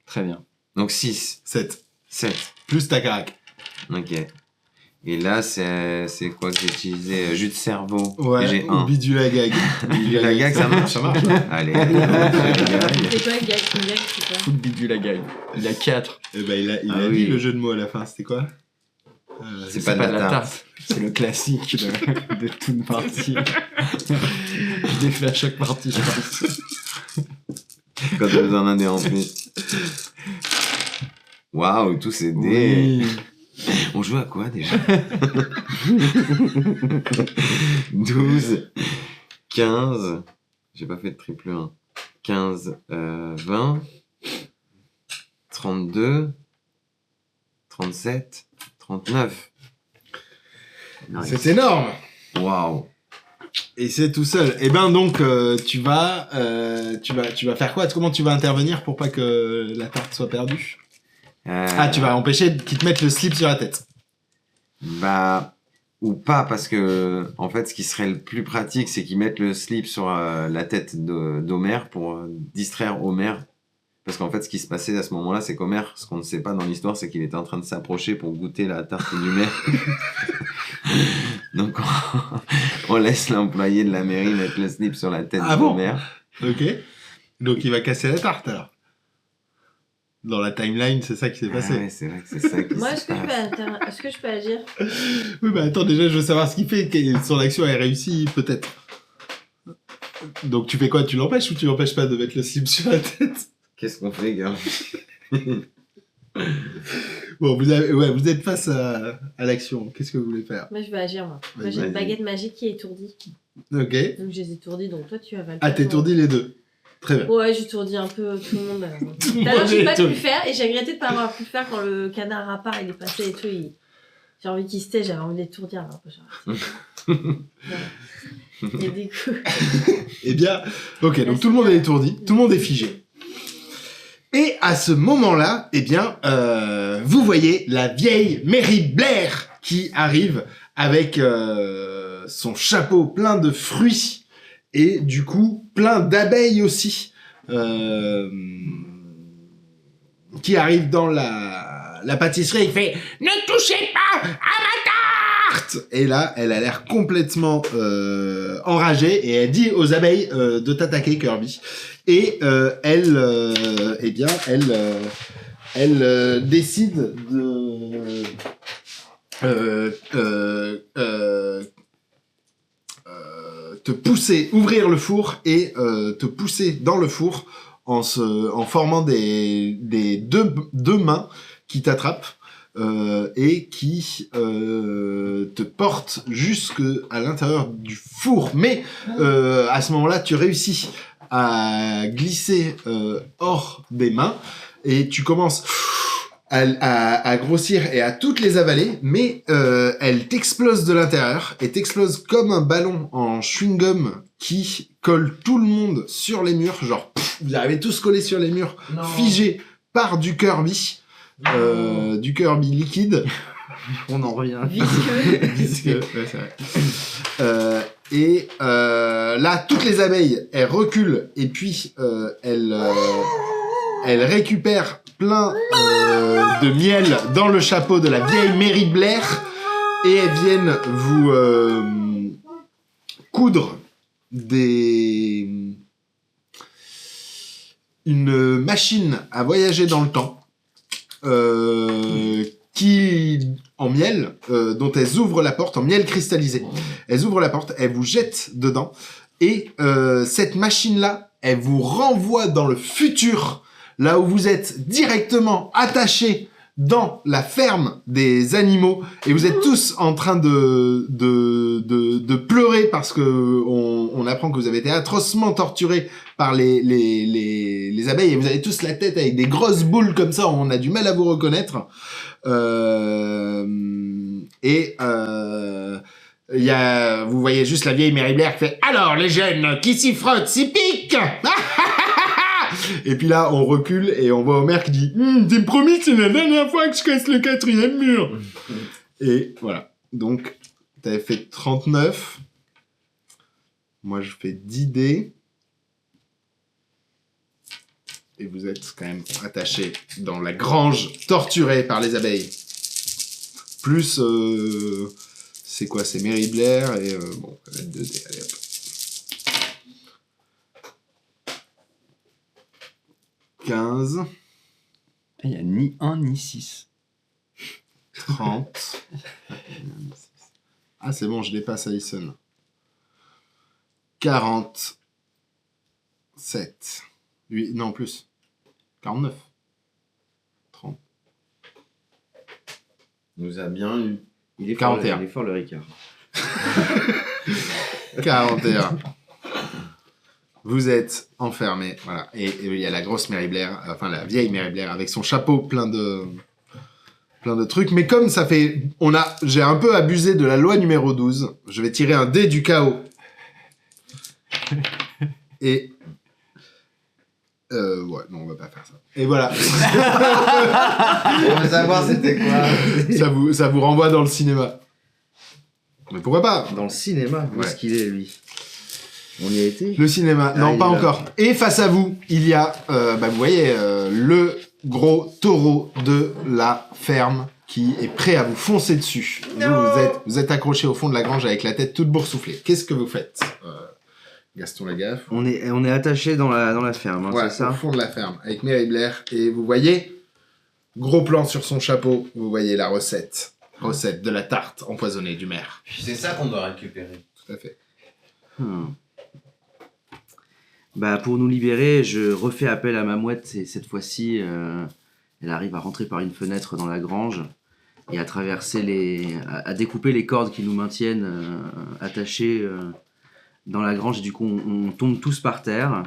Très bien. Donc 6, 7. 7. Plus ta carac. Ok. Et là, c'est quoi que j'ai utilisé? Jus de cerveau. Et Ouais, j'ai ou 1. bidule à gag. La gag, ça marche? Ça marche. Allez. C'est quoi le gag? Le gag, c'est quoi? Full bidule la gagne. Il a 4. Et ben il a Ah dit oui. le jeu de mots à la fin, c'était quoi? C'est pas de la tarte. C'est le classique de toute partie. Je l'ai fait à chaque partie, je pense. Quand t'as besoin d'un dé en plus. Waouh, tous ces dés. Oui. On joue à quoi déjà? 12, 15. J'ai pas fait de triple 1. 15, 20, 32, 37, 39. Nice. C'est énorme. Waouh. Et c'est tout seul. Et ben donc tu vas faire quoi? Comment tu vas intervenir pour pas que la tarte soit perdue? Ah, tu vas empêcher qu'ils te mettent le slip sur la tête. Bah, ou pas, parce que, en fait, ce qui serait le plus pratique, c'est qu'ils mettent le slip sur la tête d'Homer pour distraire Homer. Parce qu'en fait, ce qui se passait à ce moment-là, c'est qu'Homer, ce qu'on ne sait pas dans l'histoire, c'est qu'il était en train de s'approcher pour goûter la tarte du maire. Donc, on laisse l'employé de la mairie mettre le slip sur la tête Ah bon? d'Homer. Ok. Donc il va casser la tarte alors. Dans la timeline, c'est ça qui s'est Ah passé. ouais, c'est vrai que c'est ça qui Moi, se est-ce que, passe. est-ce que je peux agir? Oui, bah attends, déjà je veux savoir ce qu'il fait. Son action est réussie, peut-être. Donc tu fais quoi? Tu l'empêches ou tu l'empêches pas de mettre le slip sur la tête? Qu'est-ce qu'on fait, gars? Bon, vous êtes face à l'action. Qu'est-ce que vous voulez faire? Moi, je vais agir, moi. Moi, j'ai Vas-y. une baguette magique qui est étourdie. Ok. Donc, je les étourdis, donc toi, tu avales. Ah, t'étourdis les deux. Très bien. Ouais, j'étourdis un peu tout le monde. le Tout à monde l'heure, j'ai pas pu étourdi. le faire et j'ai regretté de pas avoir pu le faire quand le canard à part il est passé et tout. J'ai envie qu'il se tait, j'avais envie de l'étourdir. Un peu, voilà. Et du coup, Eh bien, ok, donc tout le monde est étourdi, tout le monde est figé. Et à ce moment-là, eh bien, vous voyez la vieille Mary Blair qui arrive avec son chapeau plein de fruits et du coup plein d'abeilles aussi, qui arrive dans la pâtisserie et fait « Ne touchez pas à ma tarte !» Et là, elle a l'air complètement enragée et elle dit aux abeilles de t'attaquer, Kirby. Et elle décide de te pousser, ouvrir le four et te pousser dans le four en formant des deux mains qui t'attrapent et qui te portent jusque à l'intérieur du four. Mais à ce moment-là, tu réussis à glisser hors des mains et tu commences à grossir et à toutes les avaler, mais elle t'explose de l'intérieur et t'explose comme un ballon en chewing-gum qui colle tout le monde sur les murs, genre pff, vous arrivez tous collés sur les murs, figés par du Kirby. du Kirby liquide. On en revient. Visqueux. Ouais, c'est vrai. Là, toutes les abeilles, elles reculent et puis elles récupèrent plein de miel dans le chapeau de la vieille Mary Blair et elles viennent vous coudre une machine à voyager dans le temps qui en miel dont elles ouvrent la porte en miel cristallisé. Elles ouvrent la porte, elles vous jettent dedans et cette machine-là, elle vous renvoie dans le futur, là où vous êtes directement attachés dans la ferme des animaux et vous êtes tous en train de pleurer parce que on apprend que vous avez été atrocement torturés par les abeilles et vous avez tous la tête avec des grosses boules comme ça, on a du mal à vous reconnaître. Vous voyez juste la vieille Mary Blair qui fait « Alors les jeunes, qui s'y frottent, s'y piquent !» Et puis là, on recule et on voit Homer qui dit « T'es promis, c'est la dernière fois que je casse le 4e mur !» Et voilà. Donc, t'avais fait 39. Moi, je fais 10 dés. Et vous êtes quand même attachés dans la grange, torturés par les abeilles. Plus, c'est quoi? C'est Mary Blair et bon, ça va être 2 dés. Allez hop. 15, Il n'y a ni 1 ni 6. 30. Ah, c'est bon, je dépasse Alison. 47. Lui, non, plus. 49. 30. Il nous a bien eu. Il est fort, 41. il est fort le Ricard. 41. Vous êtes enfermés, voilà. Et il y a la grosse Mary Blair, enfin la vieille Mary Blair, avec son chapeau plein de trucs. Mais comme ça fait... J'ai un peu abusé de la loi numéro 12. Je vais tirer un dé du chaos. Et... ouais, non, on va pas faire ça. Et voilà. On veut savoir c'était quoi. ça vous renvoie dans le cinéma. Mais pourquoi pas? Dans le cinéma, où Ouais. est-ce qu'il est, lui? On y a été? Le cinéma, Ah, non, il pas est là. encore. Et face à vous, il y a, vous voyez, le gros taureau de la ferme qui est prêt à vous foncer dessus. Vous êtes accroché au fond de la grange avec la tête toute boursouflée. Qu'est-ce que vous faites, Gaston Lagaffe? On est attaché dans la ferme, hein, Ouais, c'est ça? au fond de la ferme, avec Mary Blair. Et vous voyez, gros plan sur son chapeau, vous voyez la recette. Recette de la tarte empoisonnée du maire. C'est ça qu'on doit récupérer. Tout à fait. Bah, pour nous libérer, je refais appel à ma mouette et cette fois-ci, elle arrive à rentrer par une fenêtre dans la grange et à traverser à découper les cordes qui nous maintiennent attachés dans la grange. Et du coup, on tombe tous par terre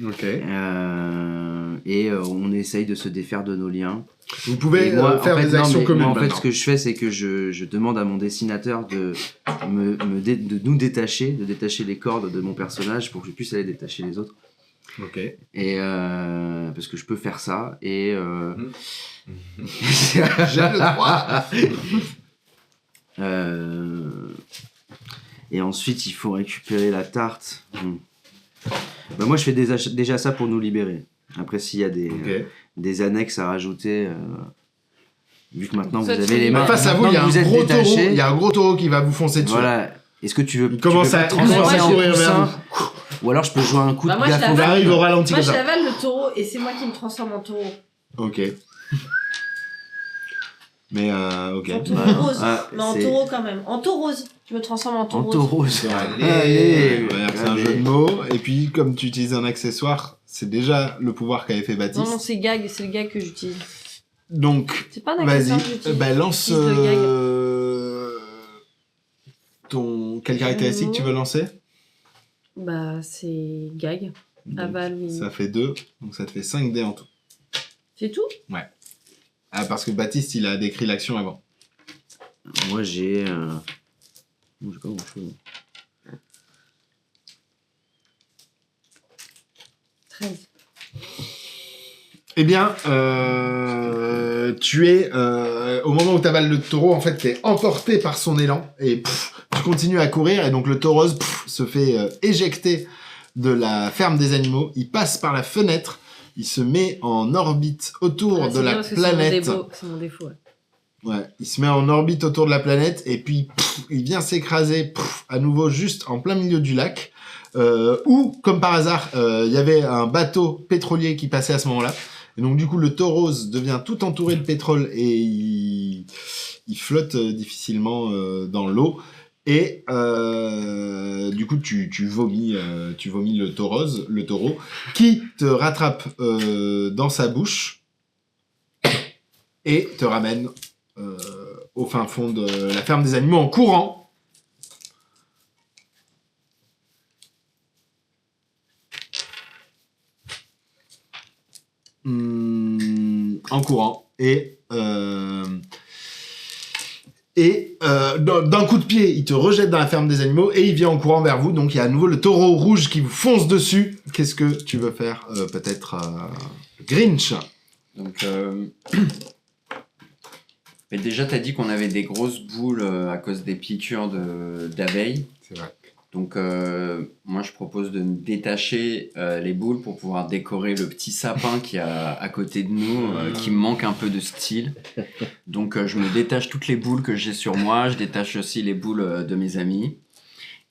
Ok. et on essaye de se défaire de nos liens. Vous pouvez Et moi, faire en fait, des non, actions mais communes moi, en fait, maintenant. ce que je fais, c'est que je demande à mon dessinateur de nous détacher, de détacher les cordes de mon personnage pour que je puisse aller détacher les autres. Ok. Et parce que je peux faire ça. Et J'ai le droit. et ensuite, il faut récupérer la tarte. Bah, moi, je fais déjà ça pour nous libérer. Après, s'il y a des annexes à rajouter, vu que maintenant Ça, vous tu avez les dis. mains, Face à vous, il y a maintenant que un vous êtes gros taureau. détachés, Il y a un gros taureau qui va vous foncer dessus. voilà. Est-ce que tu veux Il commence à transformer en courir vers coussin, ou alors je peux jouer un coup Bah, de moi, je gaffe au On l'avale. arrive au ralenti Moi, comme ça. j'avale le taureau et c'est moi qui me transforme en taureau. Ok. Mais ok. En taureau Bah, rose. Mais en c'est- taureau quand même. En taureau rose. Je me transforme en taureau en rose. taureau. Allez. C'est un jeu de mots. Et puis, comme tu utilises un accessoire, c'est déjà le pouvoir qu'avait fait Non, Baptiste. non, c'est gag. C'est le gag que j'utilise. Donc, C'est pas un vas-y. accessoire que j'utilise. Lance J'utilise le quelle caractéristique tu veux lancer? Bah, c'est gag. Aval, oui. Ça fait 2, donc ça te fait 5 dés en tout. C'est tout? Ah, parce que Baptiste, il a décrit l'action avant. Moi j'ai pas grand chose. 13. Eh bien, tu es au moment où tu avales le taureau, en fait, tu es emporté par son élan et tu continues à courir et donc le taureau se fait éjecter de la ferme des animaux. Il passe par la fenêtre, il se met en orbite autour de la planète. C'est mon défaut. Ouais. Ouais, il se met en orbite autour de la planète et puis il vient s'écraser à nouveau juste en plein milieu du lac où, comme par hasard, il y avait un bateau pétrolier qui passait à ce moment-là. Et donc du coup, le taureau devient tout entouré de pétrole et il flotte difficilement dans l'eau. Et du coup, tu vomis le taureau qui te rattrape dans sa bouche et te ramène au fin fond de la ferme des animaux en courant. En courant. Et d'un coup de pied, il te rejette dans la ferme des animaux et il vient en courant vers vous. Donc il y a à nouveau le taureau rouge qui vous fonce dessus. Qu'est-ce que tu veux faire peut-être Grinch. Donc, mais déjà, t'as dit qu'on avait des grosses boules à cause des piqûres d'abeilles. C'est vrai. Donc, moi, je propose de me détacher les boules pour pouvoir décorer le petit sapin qui a à côté de nous, qui manque un peu de style. Donc, je me détache toutes les boules que j'ai sur moi. Je détache aussi les boules de mes amis.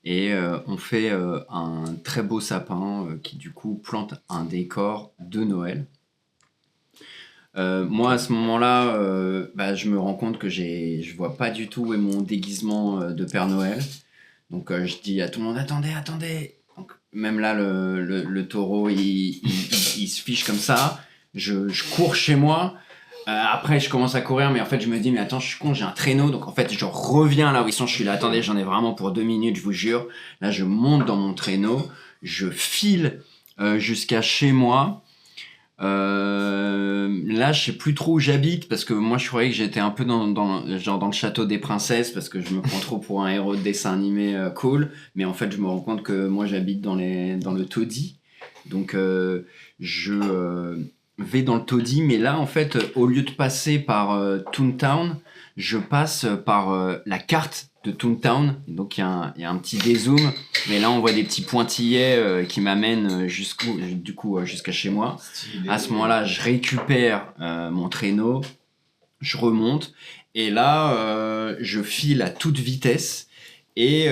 Et on fait un très beau sapin qui, du coup, plante un décor de Noël. Moi, à ce moment-là, je me rends compte que je vois pas du tout où est mon déguisement de Père Noël. Donc, je dis à tout le monde, attendez. Donc, même là, le taureau, il se fiche comme ça. Je cours chez moi. Après, je commence à courir, mais en fait, je me dis, mais attends, je suis con, j'ai un traîneau. Donc, en fait, je reviens là où ils sont. Je suis là, attendez, j'en ai vraiment pour 2 minutes, je vous jure. Là, je monte dans mon traîneau. Je file jusqu'à chez moi. Là, je sais plus trop où j'habite parce que moi, je croyais que j'étais un peu dans le château des princesses parce que je me prends trop pour un héros de dessin animé cool. Mais en fait, je me rends compte que moi, j'habite dans le taudis. Donc, je vais dans le taudis. Mais là, en fait, au lieu de passer par Toontown, je passe par la carte de Toontown. Donc, il y a un petit dézoom. Mais là, on voit des petits pointillés qui m'amènent jusqu'à chez moi. À ce moment-là, je récupère mon traîneau, je remonte. Et là, je file à toute vitesse. Et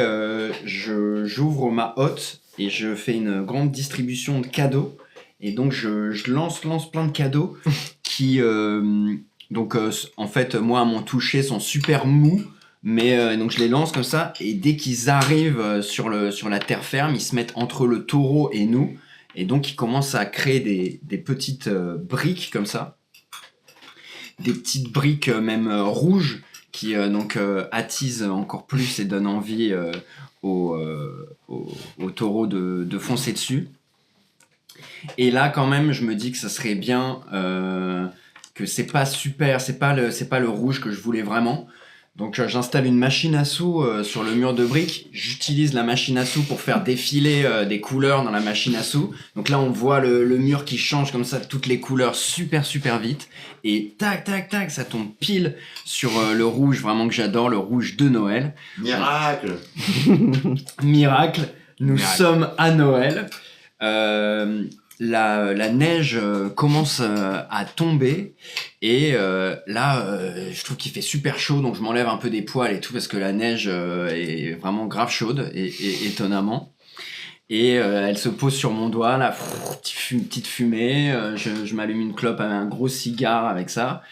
j'ouvre ma hotte et je fais une grande distribution de cadeaux. Et donc, je lance plein de cadeaux qui... en fait, moi, à mon toucher, sont super mous. Mais donc je les lance comme ça et dès qu'ils arrivent sur la terre ferme, ils se mettent entre le taureau et nous et donc ils commencent à créer des petites briques comme ça, des petites briques même rouges qui attisent encore plus et donnent envie au taureau de foncer dessus. Et là quand même je me dis que ça serait bien que c'est pas super, c'est pas le rouge que je voulais vraiment. Donc j'installe une machine à sous sur le mur de briques. J'utilise la machine à sous pour faire défiler des couleurs dans la machine à sous. Donc là on voit le mur qui change comme ça, toutes les couleurs super vite. Et tac, ça tombe pile sur le rouge vraiment que j'adore, le rouge de Noël. Miracle. Miracle, nous sommes à Noël. La neige commence à tomber et là je trouve qu'il fait super chaud donc je m'enlève un peu des poils et tout parce que la neige est vraiment grave chaude et étonnamment et elle se pose sur mon doigt là, petite fumée, je m'allume une clope avec un gros cigare avec ça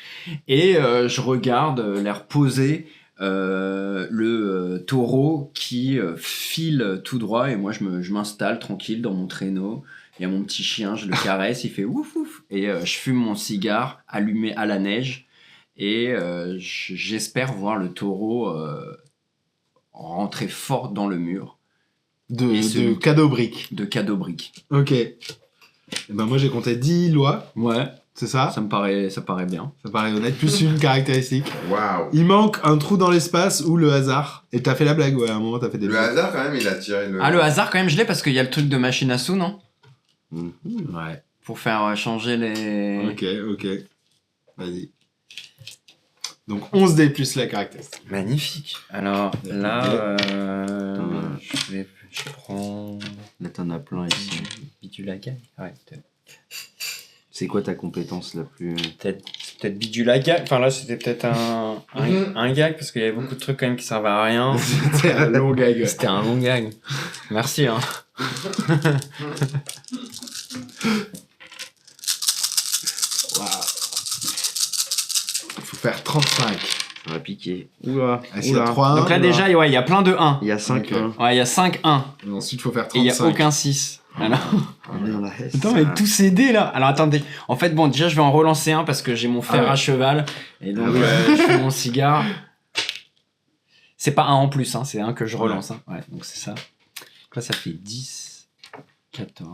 et je regarde l'air posé le taureau qui file tout droit et moi je m'installe tranquille dans mon traîneau. Il y a mon petit chien, je le caresse, il fait ouf ouf. Et je fume mon cigare allumé à la neige. Et j'espère voir le taureau rentrer fort dans le mur. De cadeaux briques. De cadeaux briques. Ok. Et ben moi j'ai compté 10 lois. Ouais. C'est ça ? Ça paraît bien. Ça paraît honnête. Plus une caractéristique. Waouh. Il manque un trou dans l'espace ou le hasard. Et t'as fait la blague, ouais, à un moment t'as fait des Le blagues. hasard, quand même, il a tiré le... Ah, le hasard, quand même, je l'ai parce qu'il y a le truc de machine à sous, non ? Ouais. pour faire changer les... Ok. Vas-y. Donc 11 dés plus la caractéristique. Magnifique. Alors là, je prends Là, t'en as plein ici. Bidulaga. Ouais, peut-être. C'est quoi ta compétence la plus... Peut-être Bidulaga. Enfin là, c'était peut-être un gag parce qu'il y avait beaucoup de trucs quand même qui servaient à rien. C'était un long gag. C'était un long gag. Merci. Hein. Waouh. Il faut faire 35. Ça va piquer. Oula. Ah, s'il y a 3 Donc là déjà, il y a plein de 1. Il y a 5 Ok. Ouais, il y a 5 1. Et ensuite, il faut faire Et il 35. n'y a aucun 6. Alors... dans la S. Attends, avec tous ces dés là. Alors attendez. En fait, bon, déjà, je vais en relancer un parce que j'ai mon fer Ah ouais. à cheval. Et donc, Ah ouais. je fais mon cigare. C'est pas un en plus, hein, c'est un que je relance. Hein. Ouais, donc c'est ça. Donc là, ça fait 10, 14.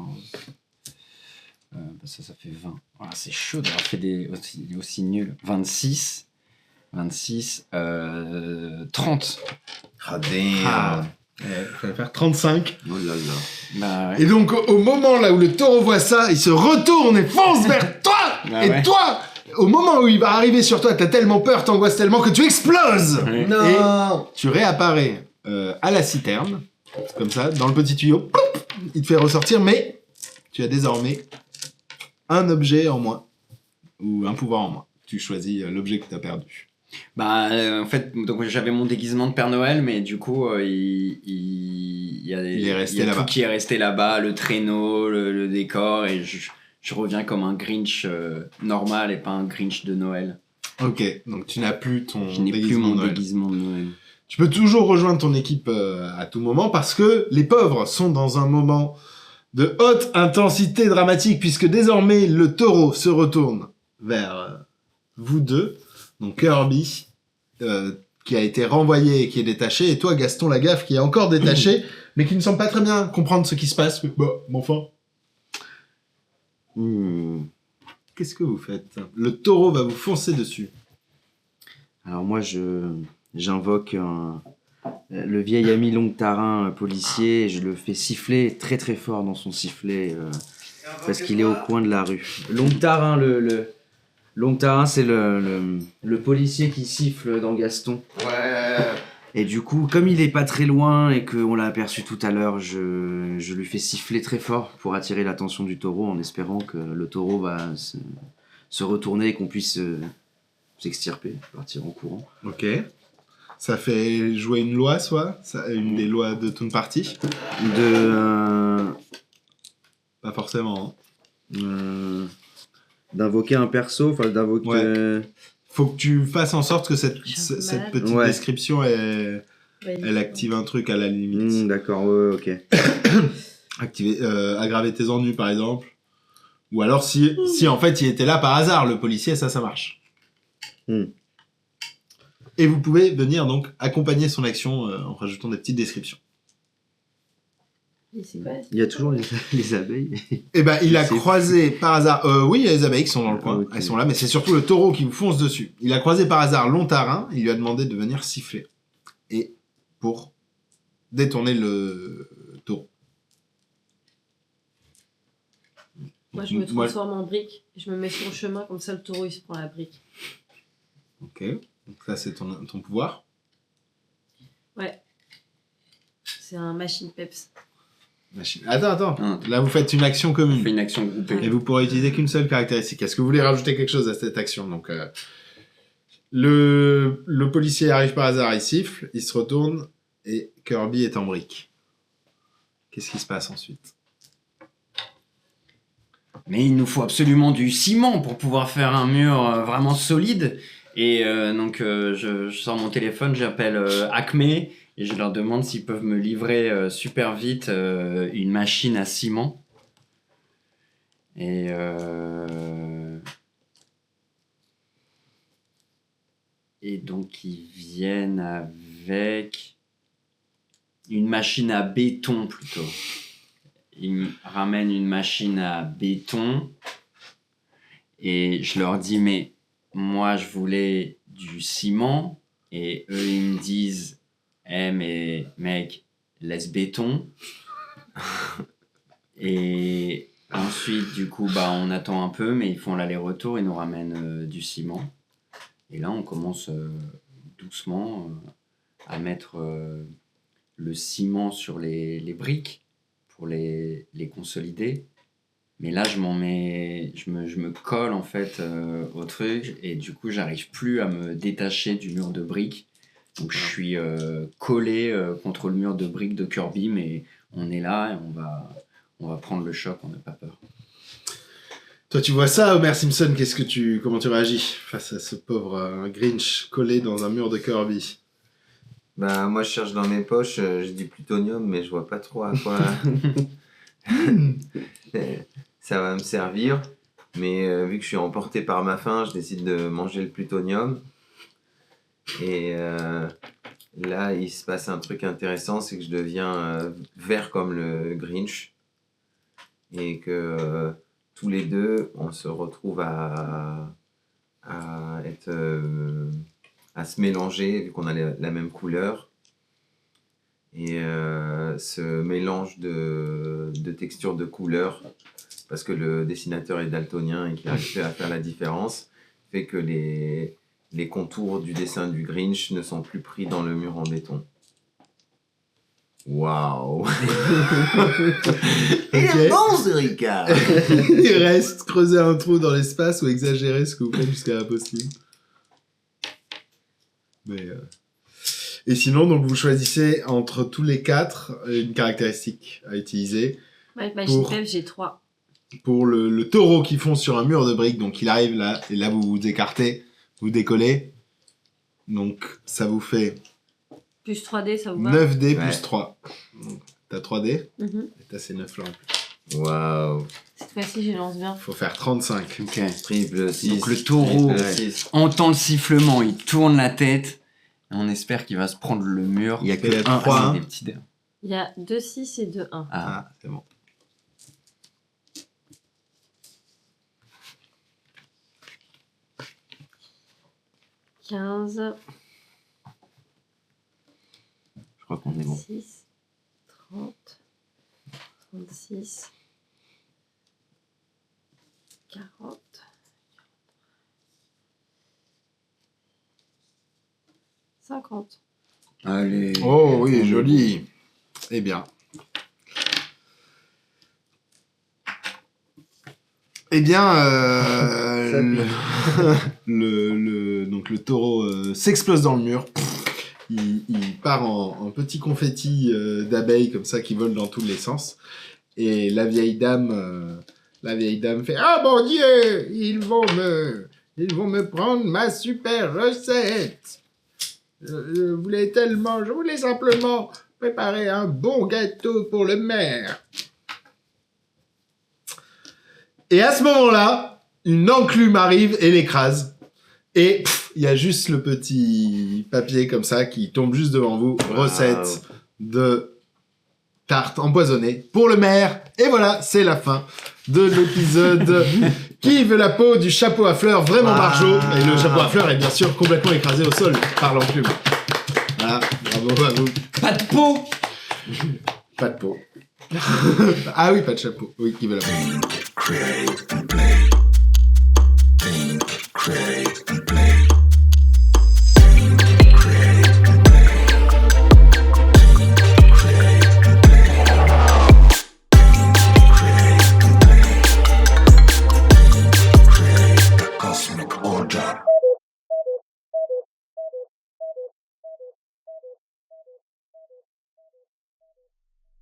Ça fait 20. Voilà, c'est chaud d'avoir fait des aussi nuls. 26. 30. Ah, damn. Ah. Il fallait faire 35. Oh là là. Bah ouais. Et donc, au moment là où le taureau voit ça, il se retourne et fonce vers toi. Bah Et ouais. toi, au moment où il va arriver sur toi, t'as tellement peur, t'angoisses tellement que tu exploses. Ouais. Non. Tu réapparais à la citerne, comme ça, dans le petit tuyau. Ploup, il te fait ressortir, mais tu as désormais un objet en moins. Ou un pouvoir en moins. Tu choisis l'objet que t'as perdu. Bah, en fait, donc j'avais mon déguisement de Père Noël, mais du coup, il y a, Il est resté il y a là-bas. tout qui est resté là-bas, le traîneau, le décor, et je reviens comme un Grinch normal et pas un Grinch de Noël. Ok, donc tu n'as plus ton Je n'ai plus déguisement mon de Noël. déguisement de Noël. Tu peux toujours rejoindre ton équipe à tout moment parce que les pauvres sont dans un moment de haute intensité dramatique puisque désormais le taureau se retourne vers vous deux, donc Kirby qui a été renvoyé et qui est détaché et toi Gaston Lagaffe qui est encore détaché mais qui ne semble pas très bien comprendre ce qui se passe. Bah, mon enfant, qu'est-ce que vous faites? Le taureau va vous foncer dessus. Alors moi, j'invoque le vieil ami Longtarin policier, et je le fais siffler très très fort dans son sifflet parce qu'il est au coin de la rue. Longtarin, Longtarin, c'est le policier qui siffle dans Gaston. Ouais. Et du coup, comme il est pas très loin et qu'on l'a aperçu tout à l'heure, je lui fais siffler très fort pour attirer l'attention du taureau en espérant que le taureau va se retourner et qu'on puisse s'extirper, partir en courant. Ok. Ça fait jouer une loi, soit une des lois de Toon Party. Pas forcément. Hein. D'invoquer un perso, enfin d'invoquer... Ouais. Faut que tu fasses en sorte que cette Je suis un peu cette malade. petite Ouais. description, elle active un truc à la limite. D'accord, ouais, ok. Aggraver tes ennuis, par exemple. Ou alors, si en fait, il était là par hasard, le policier, ça marche. Et vous pouvez venir donc accompagner son action en rajoutant des petites descriptions. Et c'est quoi Il y a toujours les abeilles. Eh ben, il a C'est croisé par hasard... oui, il y a les abeilles qui sont dans le coin. Ok. Elles sont là, mais c'est surtout le taureau qui vous fonce dessus. Il a croisé par hasard Longtarin. Il lui a demandé de venir siffler. Et pour détourner le taureau. Moi, je me Moi- transforme en brique. Je me mets sur le chemin, comme ça, le taureau, il se prend la brique. Ok. Donc ça, c'est ton pouvoir. Ouais. C'est un machine peps. Attends. Hein. Là, vous faites une action On commune. fait une action groupée. Et vous pourrez utiliser qu'une seule caractéristique. Est-ce que vous voulez rajouter quelque chose à cette action? Donc, le policier arrive par hasard, il siffle, il se retourne, et Kirby est en brique. Qu'est-ce qui se passe ensuite? Mais il nous faut absolument du ciment pour pouvoir faire un mur vraiment solide. Et donc je sors mon téléphone, j'appelle Acme et je leur demande s'ils peuvent me livrer super vite une machine à ciment. Et donc ils viennent avec une machine à béton plutôt. Ils me ramènent une machine à béton et je leur dis mais moi je voulais du ciment et eux ils me disent mais mec laisse béton et à un ensuite, du coup, on attend un peu, mais ils font l'aller-retour, ils nous ramènent du ciment. Et là, on commence doucement à mettre le ciment sur les briques pour les consolider. Mais là, je me colle en fait au truc et du coup, j'arrive plus à me détacher du mur de briques. Donc, je suis collé contre le mur de briques de Kirby, mais on est là et on va prendre le choc, on n'a pas peur. Toi, tu vois ça, Homer Simpson, comment tu réagis face à ce pauvre Grinch collé dans un mur de Kirby? Bah, moi, je cherche dans mes poches, j'ai du plutonium, mais je vois pas trop à quoi ça va me servir. Mais vu que je suis emporté par ma faim, je décide de manger le plutonium. Et là, il se passe un truc intéressant, c'est que je deviens vert comme le Grinch. Et que tous les deux, on se retrouve à se mélanger, vu qu'on a la même couleur. Et ce mélange de textures, de couleurs, parce que le dessinateur est daltonien et qu'il arrive à faire la différence, fait que les contours du dessin du Grinch ne sont plus pris dans le mur en béton. Waouh. Il est bon ce Ricard. Il reste creuser un trou dans l'espace ou exagérer ce que vous faites jusqu'à l'impossible. Mais et sinon, donc vous choisissez entre tous les 4 une caractéristique à utiliser. J'ai 3. Pour le taureau qui fonce sur un mur de briques, donc il arrive là, et là vous vous écartez, vous décollez. Donc ça vous fait Plus 3D, ça vous va? 9D Ouais. plus 3. Donc, t'as 3D, Mhm. et t'as ces 9 là en plus. Waouh. Cette fois-ci, je lance bien. Faut faire 35. Ok. Triple 6. Donc le taureau, Triple 6. on entend le sifflement, il tourne la tête. Et on espère qu'il va se prendre le mur. Il y a Et la que un. 3, Ah, hein. des petits dés. Il y a 2, 6 et 2, 1. Ah, Ah, c'est bon. « 15, je crois qu'on est bon. 6, 30, 36, 40, 50. Allez. Oh oui, joli. Eh bien. Eh bien, donc le taureau s'explose dans le mur. Il part en petit confetti d'abeilles comme ça qui volent dans tous les sens. Et la vieille dame fait « Ah mon Dieu, ils vont me prendre ma super recette. Je voulais simplement préparer un bon gâteau pour le maire. » Et à ce moment-là, une enclume arrive et l'écrase. Et il y a juste le petit papier comme ça qui tombe juste devant vous. Wow. Recette de tarte empoisonnée pour le maire. Et voilà, c'est la fin de l'épisode Qui veut la peau du chapeau à fleurs vraiment Wow. margeau. Et le chapeau à fleurs est bien sûr complètement écrasé au sol par l'enclume. Voilà, bravo à vous. Pas de peau. Pas de peau. Ah oui, pas de chapeau. Oui, qui veut la peau. Think, create, and play. Think, create.